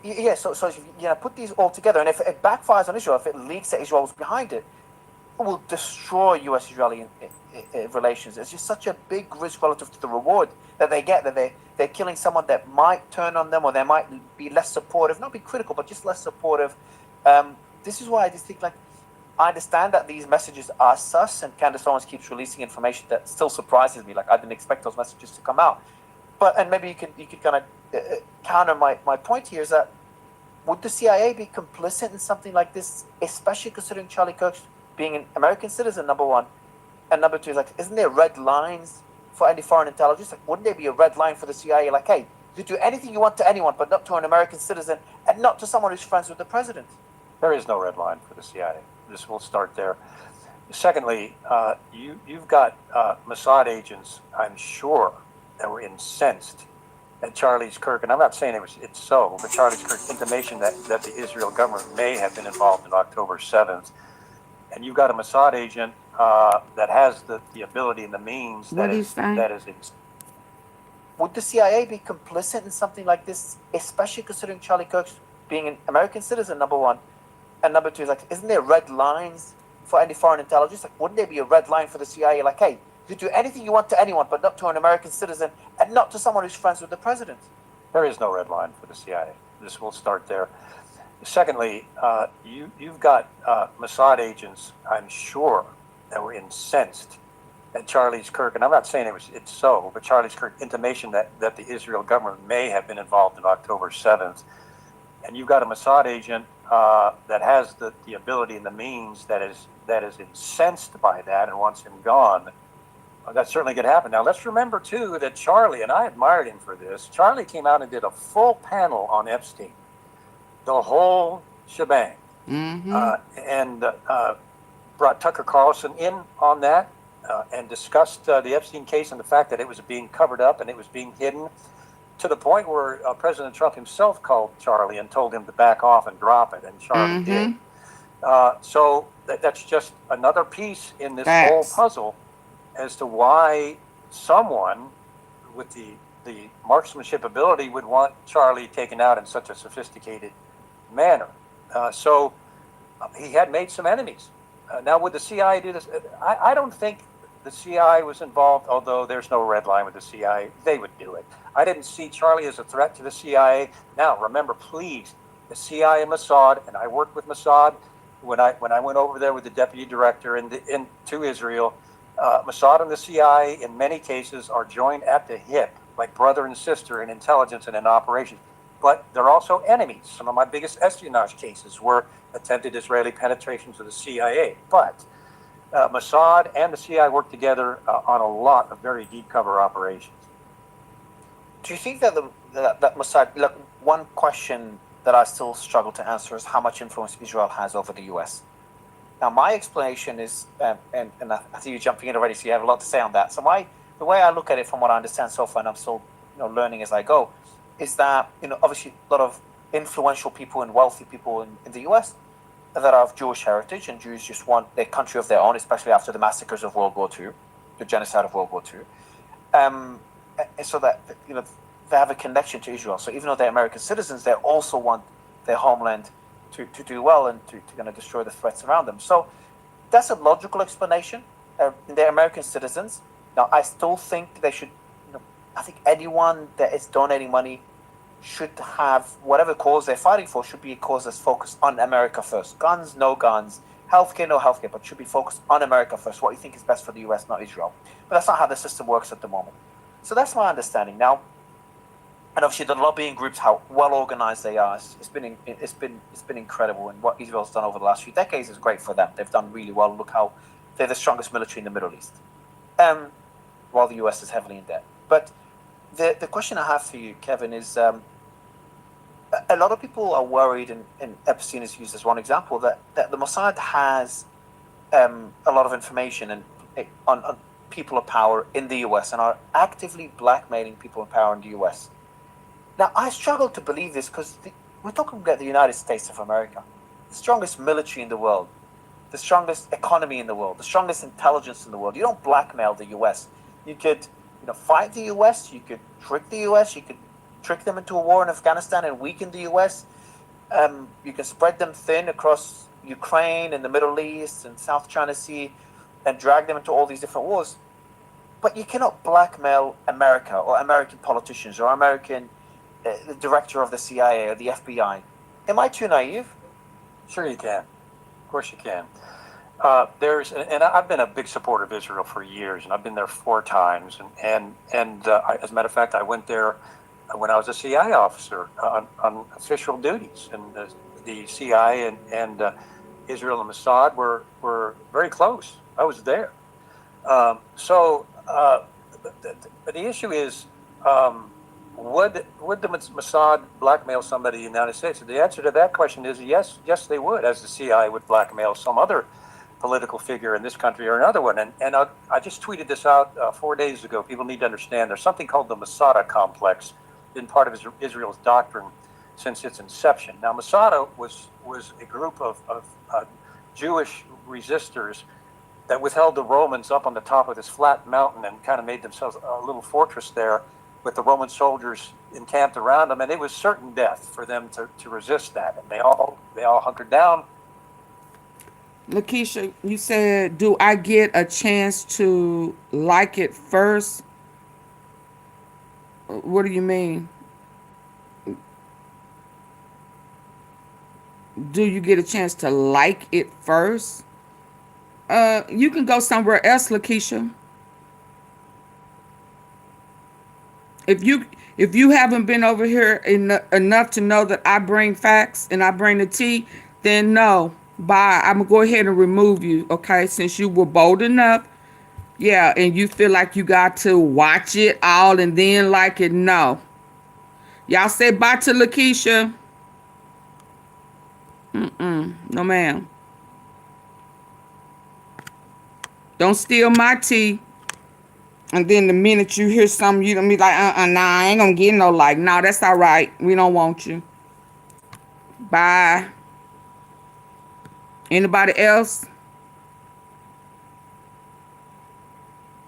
yeah, so you know, put these all together, and if it backfires on Israel, if it leaks that Israel was behind it, it will destroy U.S.-Israeli relations. It's just such a big risk relative to the reward that they get, that they're killing someone that might turn on them, or they might be less supportive, not be critical, but just less supportive. This is why I just think, like, I understand that these messages are sus, and Candace Owens keeps releasing information that still surprises me. Like, I didn't expect those messages to come out. And maybe you could kind of counter my point here, is that would the CIA be complicit in something like this, especially considering Charlie Kirk being an American citizen, number one, and number two is, like, isn't there red lines for any foreign intelligence? Like, wouldn't there be a red line for the CIA? Like, hey, you do anything you want to anyone, but not to an American citizen, and not to someone who's friends with the president. There is no red line for the CIA. This will start there. Secondly, you've got Mossad agents, I'm sure, that were incensed at Charlie Kirk, and I'm not saying it's so, but Charlie Kirk's intimation that the Israel government may have been involved in October 7th. And you've got a Mossad agent that has the ability and the means that is Would the CIA be complicit in something like this, especially considering Charlie Kirk being an American citizen, number one, and number two is, like, isn't there red lines for any foreign intelligence? Like, wouldn't there be a red line for the CIA? Like, hey, you do anything you want to anyone, but not to an American citizen, and not to someone who's friends with the president. There is no red line for the CIA. This will start there. Secondly, you've got Mossad agents, I'm sure, that were incensed at Charlie Kirk, and I'm not saying it's so, but Charlie Kirk's intimation that the Israel government may have been involved in October 7th. And you've got a Mossad agent that has the ability and the means that is incensed by that and wants him gone. That certainly could happen. Now, let's remember, too, that Charlie, and I admired him for this, Charlie came out and did a full panel on Epstein, the whole shebang, and brought Tucker Carlson in on that and discussed the Epstein case and the fact that it was being covered up and it was being hidden, to the point where President Trump himself called Charlie and told him to back off and drop it, and Charlie did. So that's just another piece in this whole puzzle as to why someone with the marksmanship ability would want Charlie taken out in such a sophisticated manner. So he had made some enemies. Now, would the CIA do this? I don't think the CIA was involved, although there's no red line with the CIA. They would do it. I didn't see Charlie as a threat to the CIA. Now, remember, please, the CIA and Mossad, and I worked with Mossad when I went over there with the deputy director to Israel. Mossad and the CIA, in many cases, are joined at the hip, like brother and sister in intelligence and in operations. But they're also enemies. Some of my biggest espionage cases were attempted Israeli penetrations of the CIA. But Mossad and the CIA work together on a lot of very deep cover operations. Do you think that that Mossad? Look, one question that I still struggle to answer is how much influence Israel has over the U.S. Now, my explanation is, and I see you jumping in already, so you have a lot to say on that. So the way I look at it, from what I understand so far, and I'm still learning as I go, is that obviously a lot of influential people and wealthy people in the U.S. that are of Jewish heritage, and Jews just want a country of their own, especially after the massacres of World War II, the genocide of World War II, and so that they have a connection to Israel. So even though they're American citizens, they also want their homeland to do well and to kind of destroy the threats around them. So that's a logical explanation. They're American citizens. Now, I still think they should. I think anyone that is donating money should have whatever cause they're fighting for should be a cause that's focused on America first. Guns, no guns. Healthcare, no healthcare, but should be focused on America first. What you think is best for the US, not Israel. But that's not how the system works at the moment. So that's my understanding. Now, and obviously the lobbying groups, how well organized they are, it's been incredible. And what Israel's done over the last few decades is great for them. They've done really well. Look how they're the strongest military in the Middle East, while the US is heavily in debt. But the question I have for you, Kevin, is a lot of people are worried, and Epstein is used as one example, that the Mossad has a lot of information on people of power in the US and are actively blackmailing people in power in the US. Now, I struggle to believe this because we're talking about the United States of America, the strongest military in the world, the strongest economy in the world, the strongest intelligence in the world. You don't blackmail the US. You could fight the US, you could trick the US, you could trick them into a war in Afghanistan and weaken the US. You can spread them thin across Ukraine and the Middle East and South China Sea and drag them into all these different wars. But you cannot blackmail America or American politicians or American the director of the CIA or the FBI. Am I too naive? Sure you can. Of course you can. And I've been a big supporter of Israel for years, and I've been there 4 times. And as a matter of fact, I went there when I was a CIA officer on official duties, and the CIA and Israel and Mossad were very close. I was there. But the issue is, would the Mossad blackmail somebody in the United States? The answer to that question is yes, they would, as the CIA would blackmail some other political figure in this country or another one. And I just tweeted this out 4 days ago. People need to understand there's something called the Masada complex, been part of Israel's doctrine since its inception. Now, Masada was a group of Jewish resistors that withheld the Romans up on the top of this flat mountain and kind of made themselves a little fortress there with the Roman soldiers encamped around them. And it was certain death for them to resist that. And they all hunkered down. Lakeisha, you said, do I get a chance to like it first? What do you mean? Do you get a chance to like it first? You can go somewhere else, Lakeisha. If you haven't been over here enough to know that I bring facts and I bring the tea, then no. Bye. I'm gonna go ahead and remove you, okay? Since you were bold enough, yeah, and you feel like you got to watch it all and then like it. No. Y'all say bye to Lakeisha. No, ma'am. Don't steal my tea. And then the minute you hear something, you don't be like, nah, I ain't gonna get no like. No, that's all right. We don't want you. Bye. Anybody else?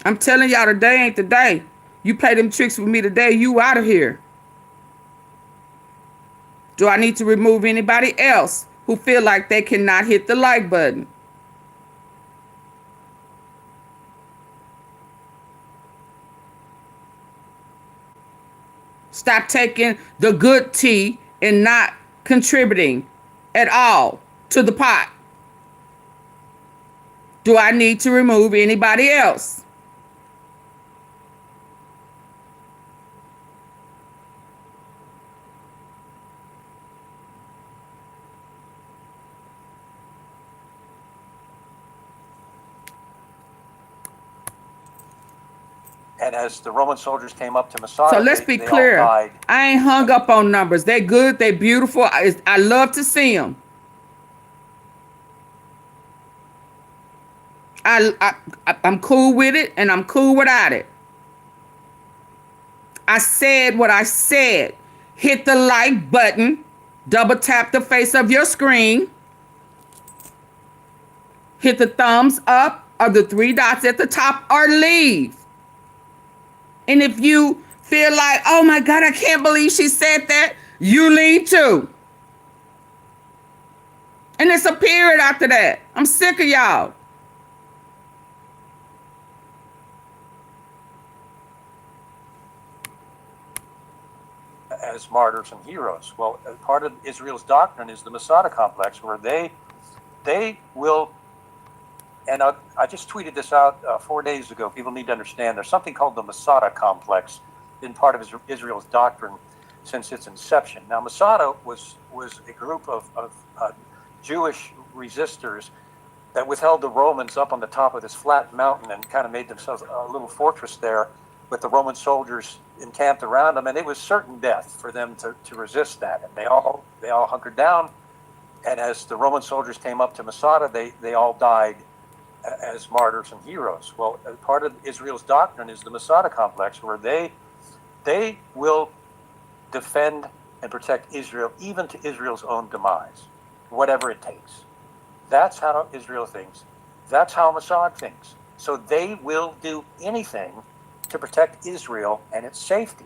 I'm telling y'all, today ain't the day. You play them tricks with me today, you out of here. Do I need to remove anybody else who feel like they cannot hit the like button? Stop taking the good tea and not contributing at all to the pot. Do I need to remove anybody else? And as the Roman soldiers came up to Masada, So let's be they all clear. died. I ain't hung up on numbers. They good. They beautiful. I love to see them. I'm cool with it, and I'm cool without it. I said what I said. Hit the like button. Double tap the face of your screen. Hit the thumbs up or the 3 dots at the top, or leave. And if you feel like, oh my God, I can't believe she said that, you leave too. And it's a period after that. I'm sick of y'all. As martyrs and heroes. Well, part of Israel's doctrine is the Masada complex, where they will, and I just tweeted this out 4 days ago. People need to understand there's something called the Masada complex, been part of Israel's doctrine since its inception. Now, Masada was a group of Jewish resistors that withheld the Romans up on the top of this flat mountain and kind of made themselves a little fortress there with the Roman soldiers encamped around them, and it was certain death for them to resist that. And they all hunkered down, and as the Roman soldiers came up to Masada, they all died as martyrs and heroes. Well, part of Israel's doctrine is the Masada complex, where they will defend and protect Israel, even to Israel's own demise, whatever it takes. That's how Israel thinks. That's how Mossad thinks. So they will do anything to protect Israel and its safety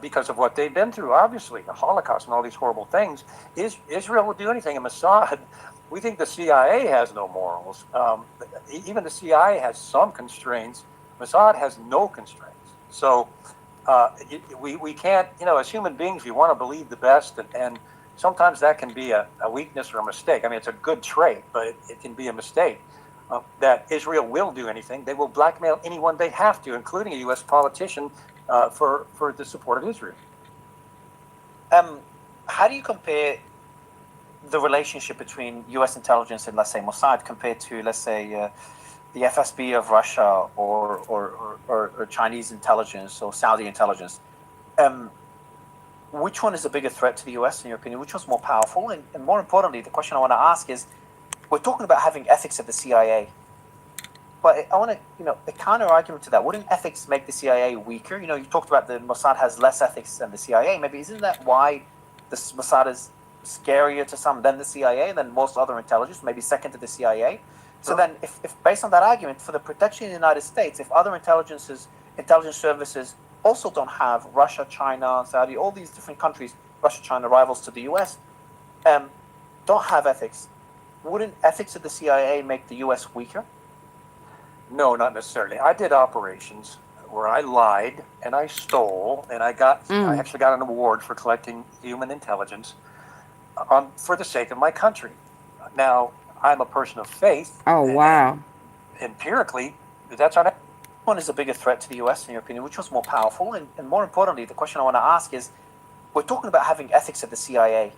because of what they've been through, obviously, the Holocaust and all these horrible things. Israel will do anything. And Mossad, we think the CIA has no morals. Even the CIA has some constraints. Mossad has no constraints. So we can't, as human beings, we want to believe the best, and sometimes that can be a weakness or a mistake. I mean, it's a good trait, but it can be a mistake. That Israel will do anything. They will blackmail anyone they have to, including a U.S. politician, for the support of Israel. How do you compare the relationship between U.S. intelligence and, let's say, Mossad compared to, let's say, the FSB of Russia or Chinese intelligence or Saudi intelligence? Which one is a bigger threat to the U.S. in your opinion? Which one's more powerful? And more importantly, the question I want to ask is, we're talking about having ethics at the CIA, but I want to, a counter argument to that. Wouldn't ethics make the CIA weaker? You talked about the Mossad has less ethics than the CIA. Maybe isn't that why the Mossad is scarier to some than the CIA, than most other intelligence, maybe second to the CIA? So then, if based on that argument, for the protection of the United States, if other intelligence services also don't have Russia, China, Saudi, all these different countries, Russia, China, rivals to the US, don't have ethics, wouldn't ethics of the CIA make the U.S. weaker? No, not necessarily. I did operations where I lied and I stole, and I actually got an award for collecting human intelligence for the sake of my country. Now, I'm a person of faith. Oh, wow. Empirically, that's on it. Which one is a bigger threat to the U.S. in your opinion? Which one's more powerful? And more importantly, the question I want to ask is, we're talking about having ethics at the CIA,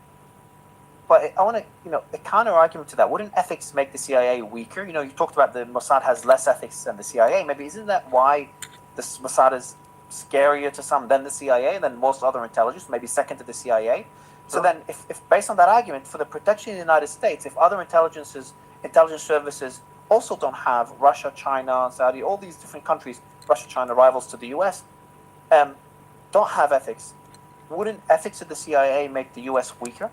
but I want to, a counter argument to that. Wouldn't ethics make the CIA weaker? You talked about the Mossad has less ethics than the CIA. Maybe isn't that why the Mossad is scarier to some than the CIA, than most other intelligence, maybe second to the CIA? So then, if based on that argument, for the protection of the United States, if other intelligence services also don't have Russia, China, Saudi, all these different countries, Russia, China, rivals to the US, don't have ethics, wouldn't ethics of the CIA make the US weaker?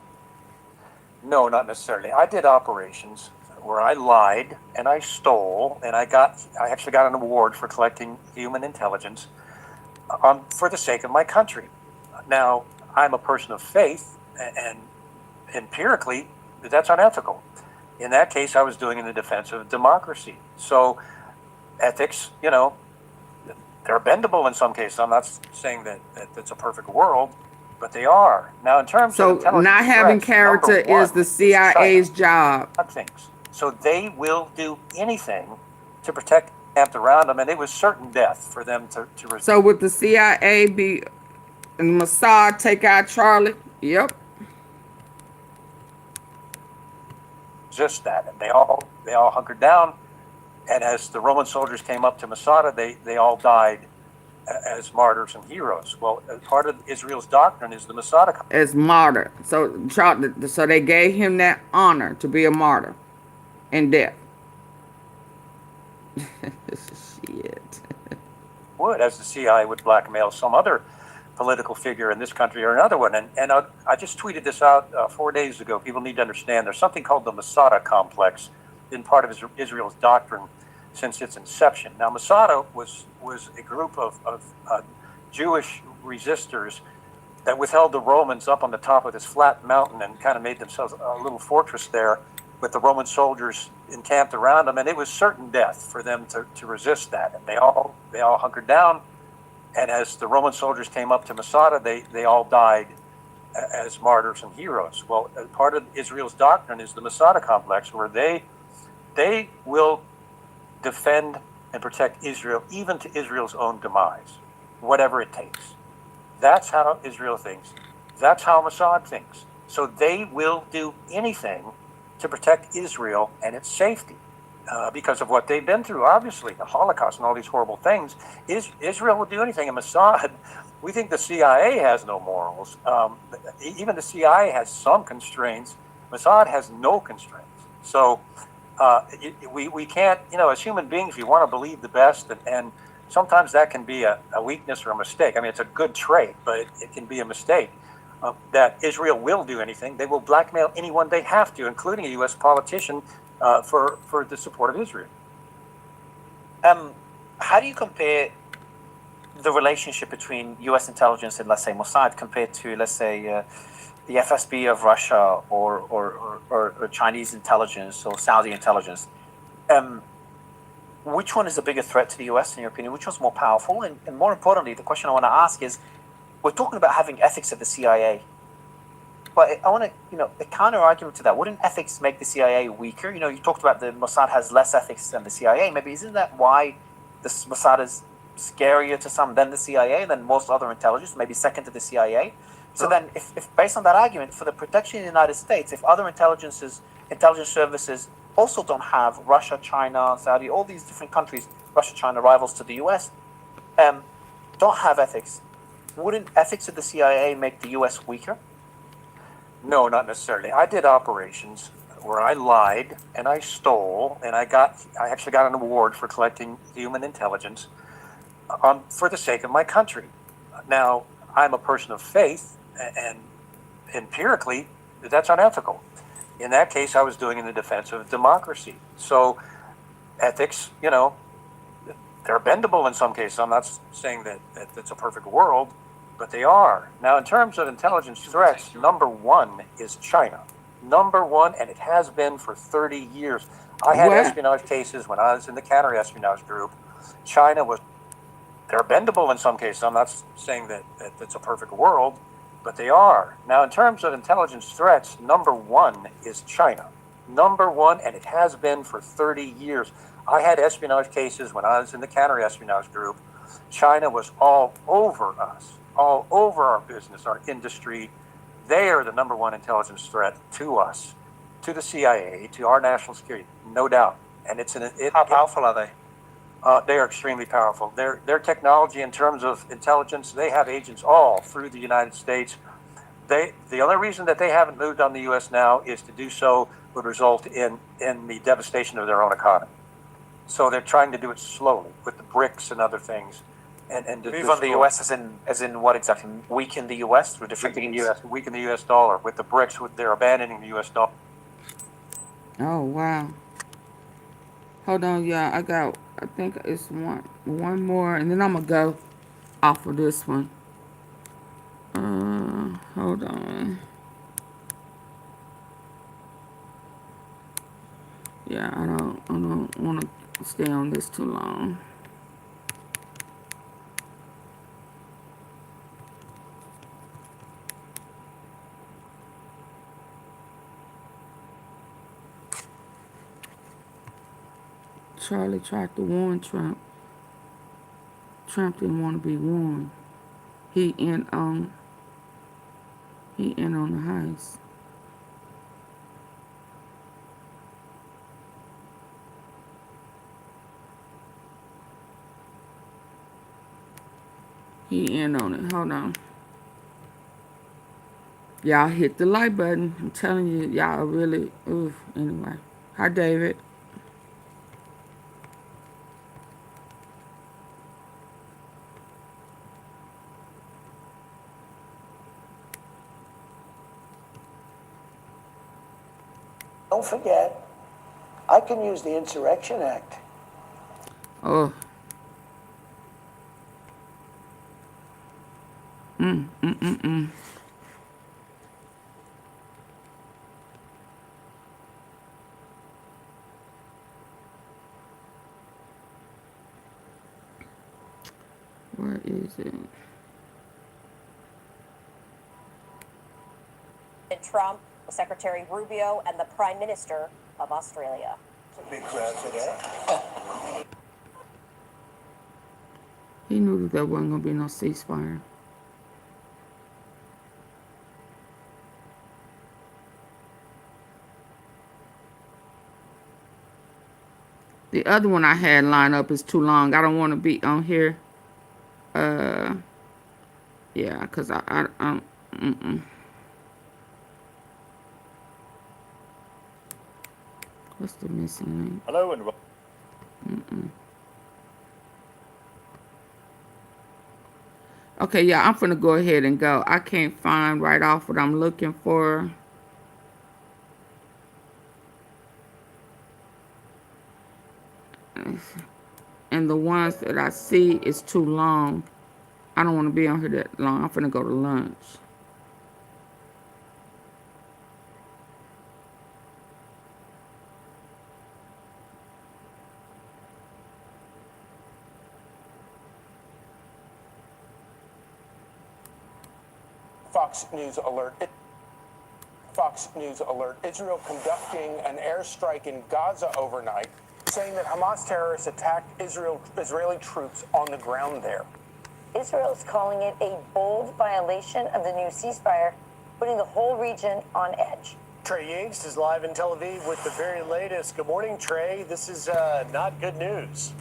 No, not necessarily. I did operations where I lied and I stole, and I actually got an award for collecting human intelligence for the sake of my country. Now, I'm a person of faith, and empirically, that's unethical. In that case, I was doing it in the defense of democracy. So, ethics, they're bendable in some cases. I'm not saying that it's a perfect world, but they are. Now, in terms of not having character is the CIA's job. Things. So they will do anything to protect camped around them, and it was certain death for them to resist. So would the CIA be and Mossad take out Charlie? Yep. Resist that, and they all hunkered down. And as the Roman soldiers came up to Masada, they all died as martyrs and heroes. Well, part of Israel's doctrine is the Masada as martyr. So they gave him that honor to be a martyr in death. Shit. Would, as the CIA would blackmail some other political figure in this country or another one. And I just tweeted this out 4 days ago. People need to understand there's something called the Masada complex, been part of Israel's doctrine since its inception. Now, Masada was a group of Jewish resistors that withheld the Romans up on the top of this flat mountain and kind of made themselves a little fortress there with the Roman soldiers encamped around them. And it was certain death for them to resist that. And they all hunkered down. And as the Roman soldiers came up to Masada, they all died as martyrs and heroes. Well, part of Israel's doctrine is the Masada complex, where they will defend and protect Israel, even to Israel's own demise, whatever it takes. That's how Israel thinks. That's how Mossad thinks. So they will do anything to protect Israel and its safety because of what they've been through, obviously, the Holocaust and all these horrible things. Israel will do anything. And Mossad, we think the CIA has no morals. Even the CIA has some constraints. Mossad has no constraints. So we can't, as human beings, we want to believe the best, and sometimes that can be a weakness or a mistake. I mean, it's a good trait, but it can be a mistake. That Israel will do anything. They will blackmail anyone they have to, including a U.S. politician, for the support of Israel. How do you compare the relationship between U.S. intelligence and, let's say, Mossad compared to, let's say, the FSB of Russia or Chinese intelligence or Saudi intelligence? Which one is a bigger threat to the U.S. in your opinion? Which one's more powerful? And more importantly, the question I want to ask is, we're talking about having ethics at the CIA, but I want to, a counter argument to that. Wouldn't ethics make the CIA weaker? You talked about the Mossad has less ethics than the CIA. Maybe isn't that why the Mossad is scarier to some than the CIA, than most other intelligence, maybe second to the CIA? So then, if based on that argument, for the protection of the United States, if other intelligence services also don't have Russia, China, Saudi, all these different countries, Russia, China, rivals to the US, don't have ethics, wouldn't ethics of the CIA make the US weaker? No, not necessarily. I did operations where I lied and I stole, and I actually got an award for collecting human intelligence for the sake of my country. Now, I'm a person of faith, and empirically, that's unethical. In that case, I was doing it in the defense of democracy. So ethics, they're bendable in some cases. I'm not saying that it's a perfect world, but they are. Now, in terms of intelligence threats, number one is China. Number one, and it has been for 30 years. I had espionage cases when I was in the counter-espionage group. China was, they're bendable in some cases. I'm not saying that it's a perfect world, but they are. Now, in terms of intelligence threats, number one is China. Number one, and it has been for 30 years. I had espionage cases when I was in the counter-espionage group. China was all over us, all over our business, our industry. They are the number one intelligence threat to us, to the CIA, to our national security, no doubt. And how powerful are they? They are extremely powerful. Their technology in terms of intelligence, they have agents all through the United States. The only reason that they haven't moved on the U.S. now is to do so would result in the devastation of their own economy. So they're trying to do it slowly with the BRICS and other things. And move on the U.S. as in what exactly? Weaken the U.S. through different weaken the U.S. dollar. With the BRICS, they're abandoning the U.S. dollar. Oh, wow. Hold on, y'all. I think it's one more, and then I'm going to go off of this one. Hold on. Yeah, I don't want to stay on this too long. Charlie tried to warn Trump. Trump didn't want to be warned. He in on the heist. He in on it. Hold on. Y'all hit the like button. I'm telling you, y'all really, oof. Anyway. Hi, David. Don't forget, I can use the Insurrection Act. Oh. Where is it? Trump, Secretary Rubio, and the Prime Minister of Australia. It's a big crowd today. He knew that there wasn't going to be no ceasefire. The other one I had lined up is too long. I don't want to be on here. Yeah, because What's the missing link? Hello and Okay, yeah, I'm finna go ahead and go. I can't find right off what I'm looking for. And the ones that I see is too long. I don't want to be on here that long. I'm finna go to lunch. Fox News alert. Fox News alert. Israel conducting an airstrike in Gaza overnight, saying that Hamas terrorists attacked Israeli troops on the ground there. Israel is calling it a bold violation of the new ceasefire, putting the whole region on edge. Trey Yingst is live in Tel Aviv with the very latest. Good morning, Trey. This is not good news.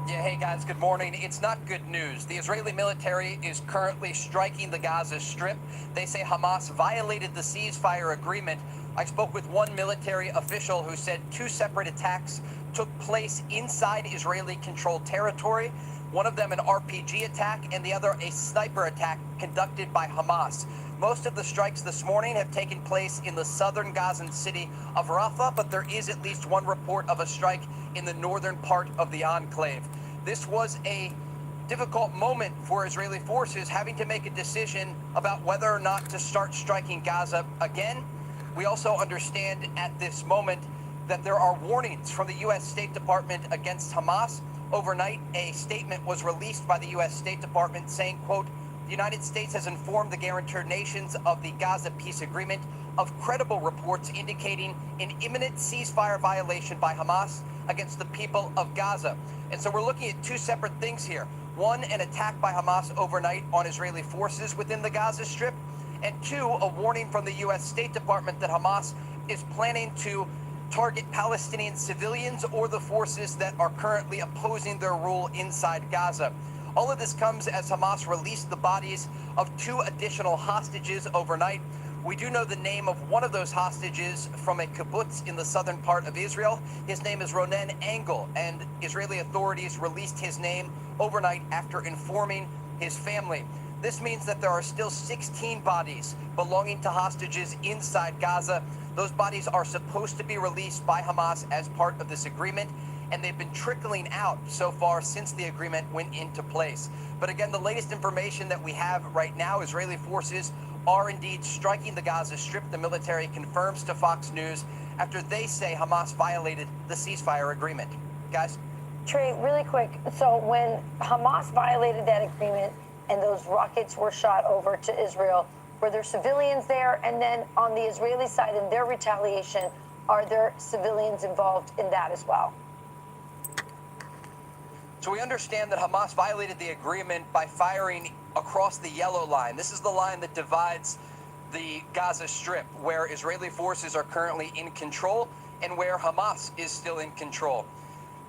Yeah, hey guys, good morning. It's not good news. The Israeli military is currently striking the Gaza Strip. They say Hamas violated the ceasefire agreement. I spoke with one military official who said 2 separate attacks took place inside Israeli-controlled territory. One of them an RPG attack and the other a sniper attack conducted by Hamas. Most of the strikes this morning have taken place in the southern Gazan city of Rafah, but there is at least one report of a strike in the northern part of the enclave. This was a difficult moment for Israeli forces, having to make a decision about whether or not to start striking Gaza again. We also understand at this moment that there are warnings from the U.S. State Department against Hamas. Overnight, a statement was released by the U.S. State Department saying, quote, the United States has informed the guarantor nations of the Gaza peace agreement of credible reports indicating an imminent ceasefire violation by Hamas against the people of Gaza. And so we're looking at 2 separate things here. One, an attack by Hamas overnight on Israeli forces within the Gaza Strip. And 2, a warning from the U.S. State Department that Hamas is planning to target Palestinian civilians or the forces that are currently opposing their rule inside Gaza. All of this comes as Hamas released the bodies of 2 additional hostages overnight. We do know the name of one of those hostages from a kibbutz in the southern part of Israel. His name is Ronen Engel, and Israeli authorities released his name overnight after informing his family. This means that there are still 16 bodies belonging to hostages inside Gaza. Those bodies are supposed to be released by Hamas as part of this agreement, and they've been trickling out so far since the agreement went into place. But again, the latest information that we have right now, Israeli forces are indeed striking the Gaza Strip. The military confirms to Fox News after they say Hamas violated the ceasefire agreement. Guys? Trey, really quick. So when Hamas violated that agreement and those rockets were shot over to Israel, were there civilians there? And then on the Israeli side, in their retaliation, Are there civilians involved in that as well? So we understand that Hamas violated the agreement by firing across the yellow line. This is the line that divides the Gaza Strip, where Israeli forces are currently in control and where Hamas is still in control.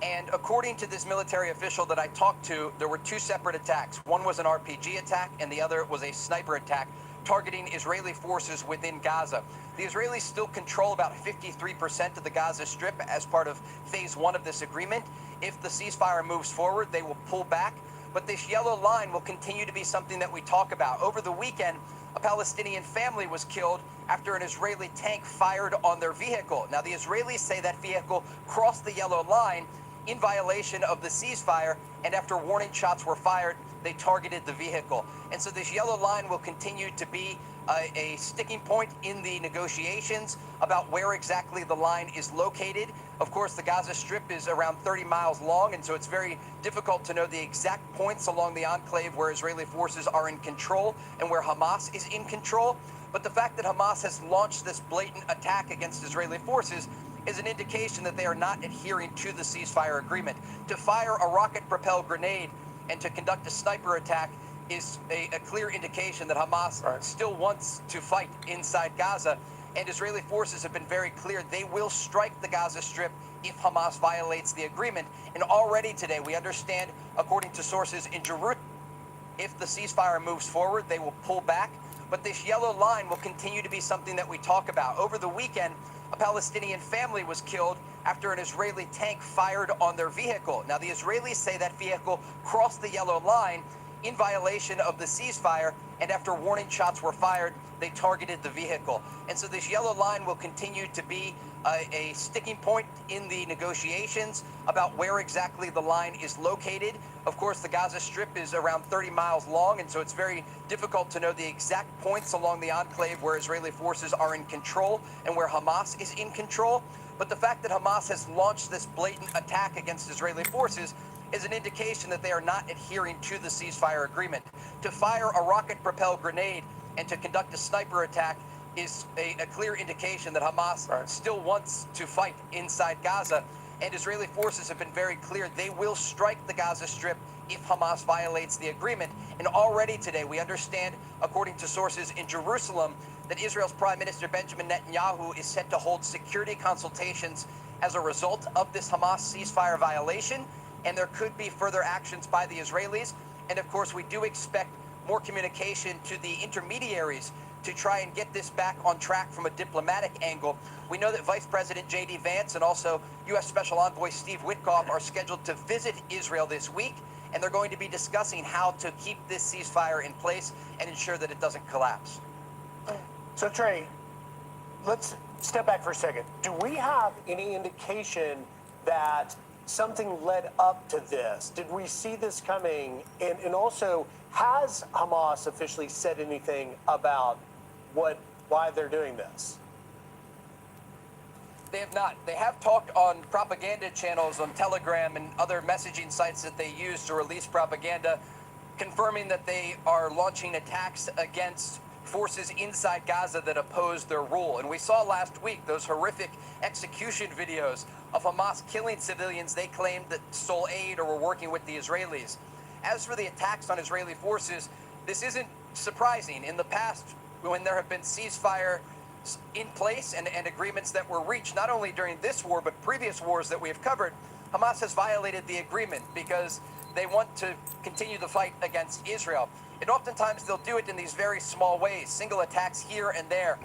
And according to this military official that I talked to, there were two separate attacks. One was an RPG attack and the other was a sniper attack targeting Israeli forces within Gaza. The Israelis still control about 53% of the Gaza Strip as part of phase 1 of this agreement. If the ceasefire moves forward, they will pull back. But this yellow line will continue to be something that we talk about. Over the weekend, a Palestinian family was killed after an Israeli tank fired on their vehicle. Now, the Israelis say that vehicle crossed the yellow line in violation of the ceasefire, and after warning shots were fired, they targeted the vehicle. And so this yellow line will continue to be a sticking point in the negotiations about where exactly the line is located. Of course, the Gaza Strip is around 30 miles long, and so it's very difficult to know the exact points along the enclave where Israeli forces are in control and where Hamas is in control. But the fact that Hamas has launched this blatant attack against Israeli forces is an indication that they are not adhering to the ceasefire agreement. To fire a rocket-propelled grenade and to conduct a sniper attack is a clear indication that Hamas still wants to fight inside Gaza. And Israeli forces have been very clear they will strike the Gaza Strip if Hamas violates the agreement. And already today, we understand, according to sources in Jerusalem, if the ceasefire moves forward, they will pull back. But this yellow line will continue to be something that we talk about. Over the weekend, a Palestinian family was killed after an Israeli tank fired on their vehicle. Now, the Israelis say that vehicle crossed the yellow line in violation of the ceasefire, and after warning shots were fired, they targeted the vehicle. And so this yellow line will continue to be a sticking point in the negotiations about where exactly the line is located. Of course, the Gaza Strip is around 30 miles long, and so it's very difficult to know the exact points along the enclave where Israeli forces are in control and where Hamas is in control. But the fact that Hamas has launched this blatant attack against Israeli forces is an indication that they are not adhering to the ceasefire agreement. To fire a rocket-propelled grenade and to conduct a sniper attack is a clear indication that Hamas still wants to fight inside Gaza. And Israeli forces have been very clear they will strike the Gaza Strip if Hamas violates the agreement. And already today, we understand, according to sources in Jerusalem, that Israel's Prime Minister Benjamin Netanyahu is set to hold security consultations as a result of this Hamas ceasefire violation. And there could be further actions by the Israelis. And of course, we do expect more communication to the intermediaries to try and get this back on track from a diplomatic angle. We know that Vice President J.D. Vance and also U.S. Special Envoy Steve Witkoff are scheduled to visit Israel this week, and they're going to be discussing how to keep this ceasefire in place and ensure that it doesn't collapse. So, Trey, let's step back for a second. Do we have any indication that something led up to this? Did we see this coming? And also, has Hamas officially said anything about why they're doing this? They have not. They have talked on propaganda channels on Telegram and other messaging sites that they use to release propaganda, confirming that they are launching attacks against forces inside Gaza that oppose their rule. And we saw last week those horrific execution videos of Hamas killing civilians they claimed that stole aid or were working with the Israelis. As for the attacks on Israeli forces, this isn't surprising. In the past, when there have been ceasefire in place and agreements that were reached, not only during this war, but previous wars that we have covered, Hamas has violated the agreement because they want to continue the fight against Israel. And oftentimes they'll do it in these very small ways, single attacks here and there.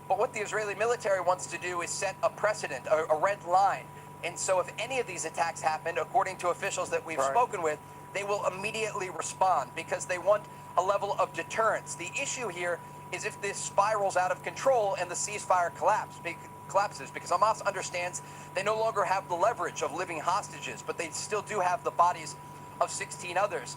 But what the Israeli military wants to do is set a precedent, a red line. And so if any of these attacks happen, according to officials that we've spoken with, they will immediately respond because they want a level of deterrence. The issue here is if this spirals out of control and the ceasefire collapses, because Hamas understands they no longer have the leverage of living hostages, but they still do have the bodies of 16 others.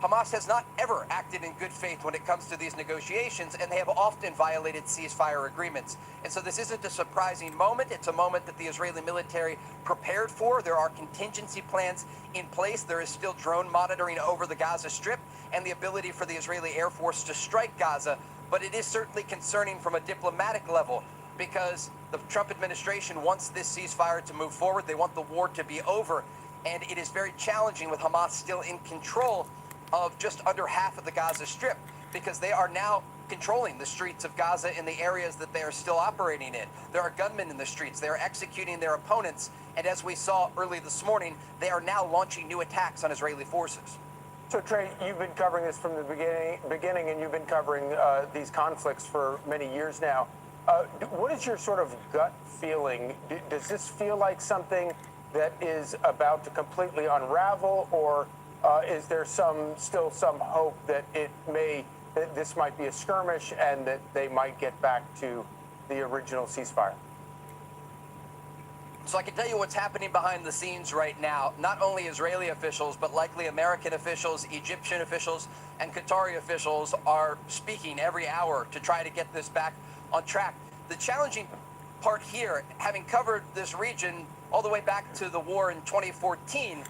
Hamas has not ever acted in good faith when it comes to these negotiations, and they have often violated ceasefire agreements. And so this isn't a surprising moment. It's a moment that the Israeli military prepared for. There are contingency plans in place. There is still drone monitoring over the Gaza Strip and the ability for the Israeli Air Force to strike Gaza. But it is certainly concerning from a diplomatic level. because the Trump administration wants this ceasefire to move forward. They want the war to be over. And it is very challenging with Hamas still in control of just under half of the Gaza Strip, because they are now controlling the streets of Gaza in the areas that they are still operating in. There are gunmen in the streets. They are executing their opponents. And as we saw early this morning, they are now launching new attacks on Israeli forces. So Trey, you've been covering this from the beginning, and you've been covering these conflicts for many years now. What is your sort of gut feeling? Does this feel like something that is about to completely unravel, or is there still some hope that this might be a skirmish and that they might get back to the original ceasefire? So I can tell you what's happening behind the scenes right now. Not only Israeli officials, but likely American officials, Egyptian officials, and Qatari officials are speaking every hour to try to get this back on track. The challenging part here, having covered this region all the way back to the war in 2014,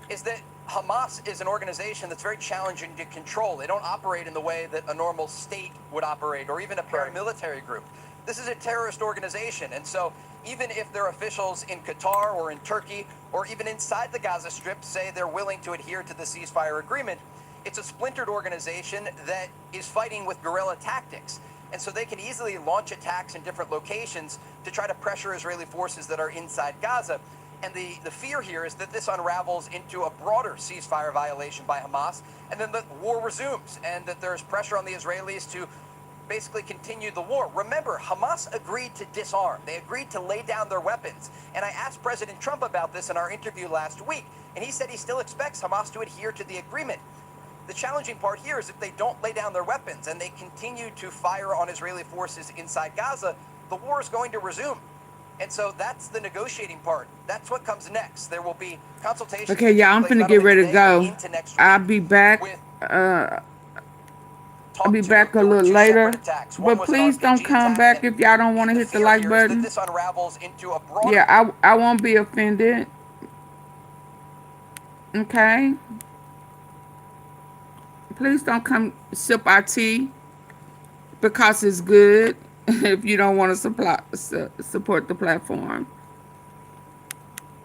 is that Hamas is an organization that's very challenging to control. They don't operate in the way that a normal state would operate, or even a paramilitary group. This is a terrorist organization, and so even if their officials in Qatar or in Turkey or even inside the Gaza Strip say they're willing to adhere to the ceasefire agreement, it's a splintered organization that is fighting with guerrilla tactics. And so they can easily launch attacks in different locations to try to pressure Israeli forces that are inside Gaza. And the fear here is that this unravels into a broader ceasefire violation by Hamas, and then the war resumes, and that there's pressure on the Israelis to basically continue the war. Remember, Hamas agreed to disarm. They agreed to lay down their weapons. And I asked President Trump about this in our interview last week, and he said he still expects Hamas to adhere to the agreement. The challenging part here is if they don't lay down their weapons and they continue to fire on Israeli forces inside Gaza, the war is going to resume. And so that's the negotiating part. That's what comes next. There will be consultations. Okay, yeah, I'm finna get ready to go. I'll be back. I'll be back a little later. But please don't come back if y'all don't want to hit the like button. This unravels into a broader. Yeah, I won't be offended. Okay. Please don't come sip our tea because it's good if you don't want to support the platform.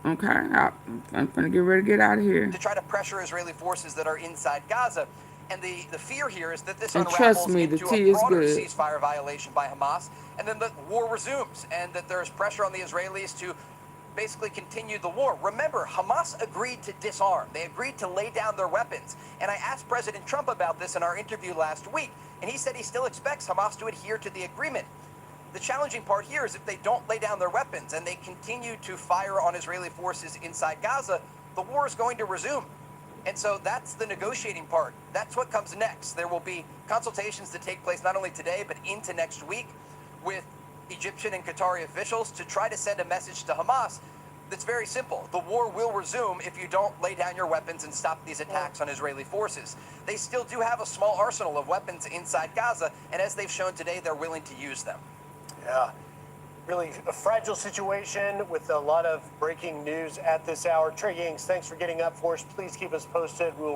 Okay, I'm gonna get ready to get out of here. To try to pressure Israeli forces that are inside Gaza. And the fear here is that this And unravels trust me, the into tea a is broader good. ceasefire violation by Hamas, and then the war resumes, and that there's pressure on the Israelis to basically continue the war. Remember, Hamas agreed to disarm. They agreed to lay down their weapons. And I asked President Trump about this in our interview last week, and he said he still expects Hamas to adhere to the agreement. The challenging part here is if they don't lay down their weapons and they continue to fire on Israeli forces inside Gaza, the war is going to resume. And so that's the negotiating part. That's what comes next. There will be consultations that take place not only today, but into next week with Egyptian and Qatari officials to try to send a message to Hamas that's very simple. The war will resume if you don't lay down your weapons and stop these attacks on Israeli forces. They still do have a small arsenal of weapons inside Gaza, and as they've shown today, they're willing to use them. Yeah, really a fragile situation with a lot of breaking news at this hour. Trey Yings, thanks for getting up for us. Please keep us posted. We'll